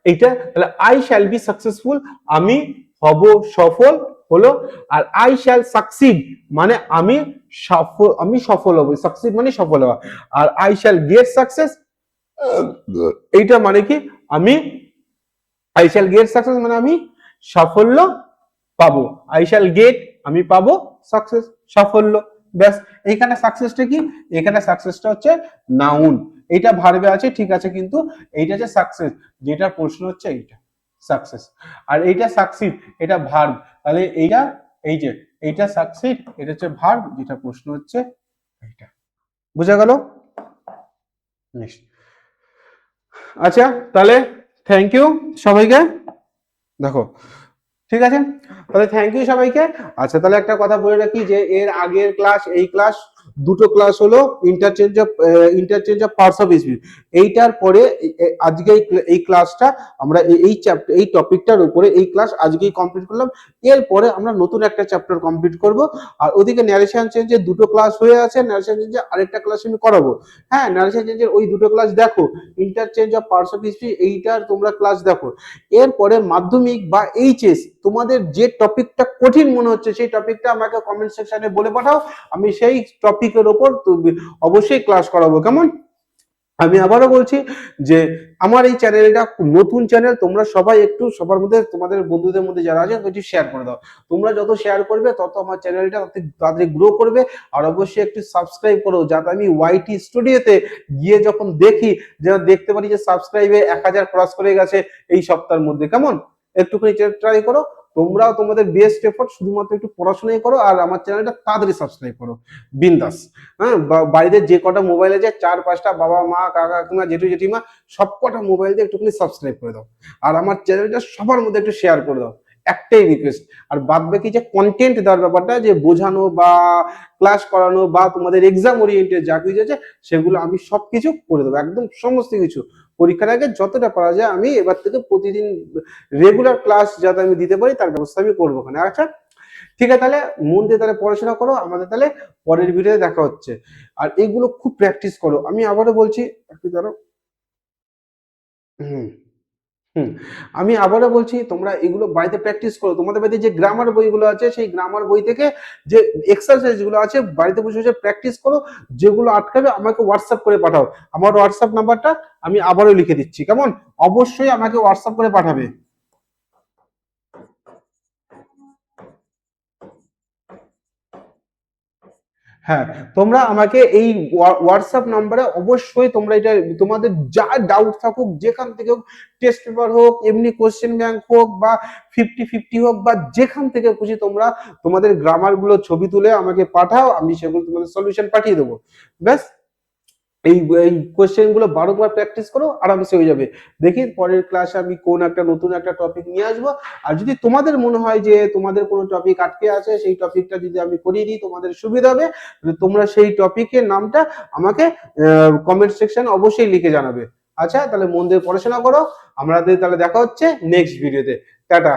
এইটা তাহলে আই শ্যাল বি সাকসেসফুল, আমি হব সফল হলো, আর আই শ্যাল সাকসিড মানে আমি সফল হব, সাকসিড মানে সফল হওয়া, আর আই শ্যাল গেট সাকসেস এইটা মানে কি আমি আই শ্যাল গেট সাকসেস মানে আমি সাফল্য পাবো, আই শ্যাল গেট আমি পাবো সাকসেস সাফল্য। ব্যাস, এইখানে সাকসেসটা কি, এখানে সাকসেসটা হচ্ছে নাউন, এটা ভার্বে আছে ঠিক আছে, কিন্তু এইটা হচ্ছে সাকসেস, যেটা প্রশ্ন হচ্ছে এইটা সাকসেস, আর এইটা সাকসিড এটা ভার্ব, তাহলে এইটা এই যে এইটা সাকসিড এটা হচ্ছে ভার্ব, যেটা প্রশ্ন হচ্ছে এইটা। বুঝা গেল? আচ্ছা তাহলে থ্যাংক ইউ সবাইকে, দেখো ঠিক আছে, তাহলে থ্যাংক ইউ সবাইকে। আচ্ছা তাহলে একটা কথা বলে রাখি যে এর আগের ক্লাস, এই ক্লাস দুটো ক্লাস হলো interchange of parts of speech, এইটার পরে আজকে এই ক্লাসটা আমরা এই চ্যাপ্টার এই টপিকটার উপরে এই ক্লাস আজকেই কমপ্লিট করলাম, এরপরে আমরা নতুন একটা চ্যাপ্টার কমপ্লিট করব। আর ওদিকে ন্যারেশন চেঞ্জের দুটো ক্লাস হয়ে আছে, ন্যারেশন চেঞ্জের আরেকটা ক্লাস আমি করাবো। হ্যাঁ, ন্যারেশন চেঞ্জের ওই দুটো ক্লাস দেখো, interchange of parts of speech এইটার তোমরা ক্লাস দেখো। এরপরে মাধ্যমিক বা এইচএস তোমাদের যে টপিকটা কঠিন মনে হচ্ছে সেই টপিকটা আমাকে কমেন্ট সেকশনে বলে পাঠাও, আমি সেই টপিকের ওপর অবশ্যই ক্লাস করাবো, কেমন? আমি আবারও বলছি যে আমার এই চ্যানেলটা নতুন চ্যানেল, তোমরা সবাই একটু সবার মধ্যে তোমাদের বন্ধুদের মধ্যে যারা আছে একটু শেয়ার করে দাও, তোমরা যত শেয়ার করবে তত আমার চ্যানেলটা তাড়াতাড়ি গ্রো করবে। আর অবশ্যই একটু সাবস্ক্রাইব করো, যাতে আমি ওয়াইটি স্টুডিওতে গিয়ে যখন দেখি যেন দেখতে পারি যে সাবস্ক্রাইবে 1000 ক্রস করে গেছে এই সপ্তাহের মধ্যে, কেমন? একটুখানি ট্রাই করো, তোমরাও তোমাদের বেস্ট এফোর্ট শুধুমাত্র একটু পড়াশোনাই করো, আর আমার চ্যানেলটা তাড়াতাড়ি সাবস্ক্রাইব করো বিন্দাস। হ্যাঁ, বাড়িতে যে কটা মোবাইল আছে 4-5টা বাবা মা কাকা কাকিমা জেঠু জেঠিমা সব কটা মোবাইল দিয়ে একটুখানি সাবস্ক্রাইব করে দাও, আর আমার চ্যানেলটা সবার মধ্যে একটু শেয়ার করে দাও, একটাই রিকোয়েস্ট। আর বাদ বাকি যে কন্টেন্ট দেওয়ার ব্যাপারটা, যে বোঝানো বা ক্লাস করানো বা তোমাদের এক্সাম ওরিয়েন্টেড যা কিছু আছে সেগুলো আমি সবকিছু করে দেবো, একদম সমস্ত কিছু পরীক্ষার আগে যতটা পারা যায় আমি এবার থেকে প্রতিদিন রেগুলার ক্লাস যাতে আমি দিতে পারি তার ব্যবস্থা আমি করবো ওখানে। আচ্ছা ঠিক আছে, তাহলে মন দিয়ে তাহলে পড়াশোনা করো, আমাদের তাহলে পরের ভিডিওতে দেখা হচ্ছে। আর এগুলো খুব প্র্যাকটিস করো, আমি আবারও বলছি একটু ধরো, হুম হুম আমি আবারও বলছি তোমরা এগুলো বাড়িতে প্র্যাকটিস করো, তোমাদের বাড়িতে যে গ্রামার বইগুলো আছে সেই গ্রামার বই থেকে যে এক্সারসাইজ গুলো আছে বাড়িতে বসে বসে প্র্যাকটিস করো, যেগুলো আটকাবে আমাকে হোয়াটসঅ্যাপ করে পাঠাও, আমার হোয়াটসঅ্যাপ নাম্বারটা আমি আবারও লিখে দিচ্ছি, কেমন? অবশ্যই আমাকে হোয়াটসঅ্যাপ করে পাঠাবে। হ্যাঁ, তোমরা আমাকে এই হোয়াটসঅ্যাপ নাম্বারে অবশ্যই তোমরা এটা তোমাদের যা ডাউট থাকুক যেখান থেকে হোক, টেস্ট পেপার হোক, এমনি কোশ্চেন ব্যাংক হোক, বা 50-50 হোক, বা যেখান থেকে খুশি তোমরা তোমাদের গ্রামার গুলো ছবি তুলে আমাকে পাঠাও, আমি সেগুলো তোমাদের সলিউশন পাঠিয়ে দেবো। ব্যাস, এই এই কোশ্চেন গুলো 12বার প্র্যাকটিস করো, আরামসে হয়ে যাবে। দেখি পরের ক্লাসে আমি কোন একটা নতুন একটা টপিক নিয়ে আসবো। আর যদি তোমাদের মনে হয় যে তোমাদের কোনো টপিক আটকে আছে, সেই টপিকটা যদি আমি করিয়ে দিই তোমাদের সুবিধা হবে, তোমরা সেই টপিকের নামটা আমাকে কমেন্ট সেকশনে অবশ্যই লিখে জানাবে। আচ্ছা তাহলে মন দিয়ে পড়াশোনা করো, আমাদের তাহলে দেখা হচ্ছে নেক্সট ভিডিওতে। টাটা।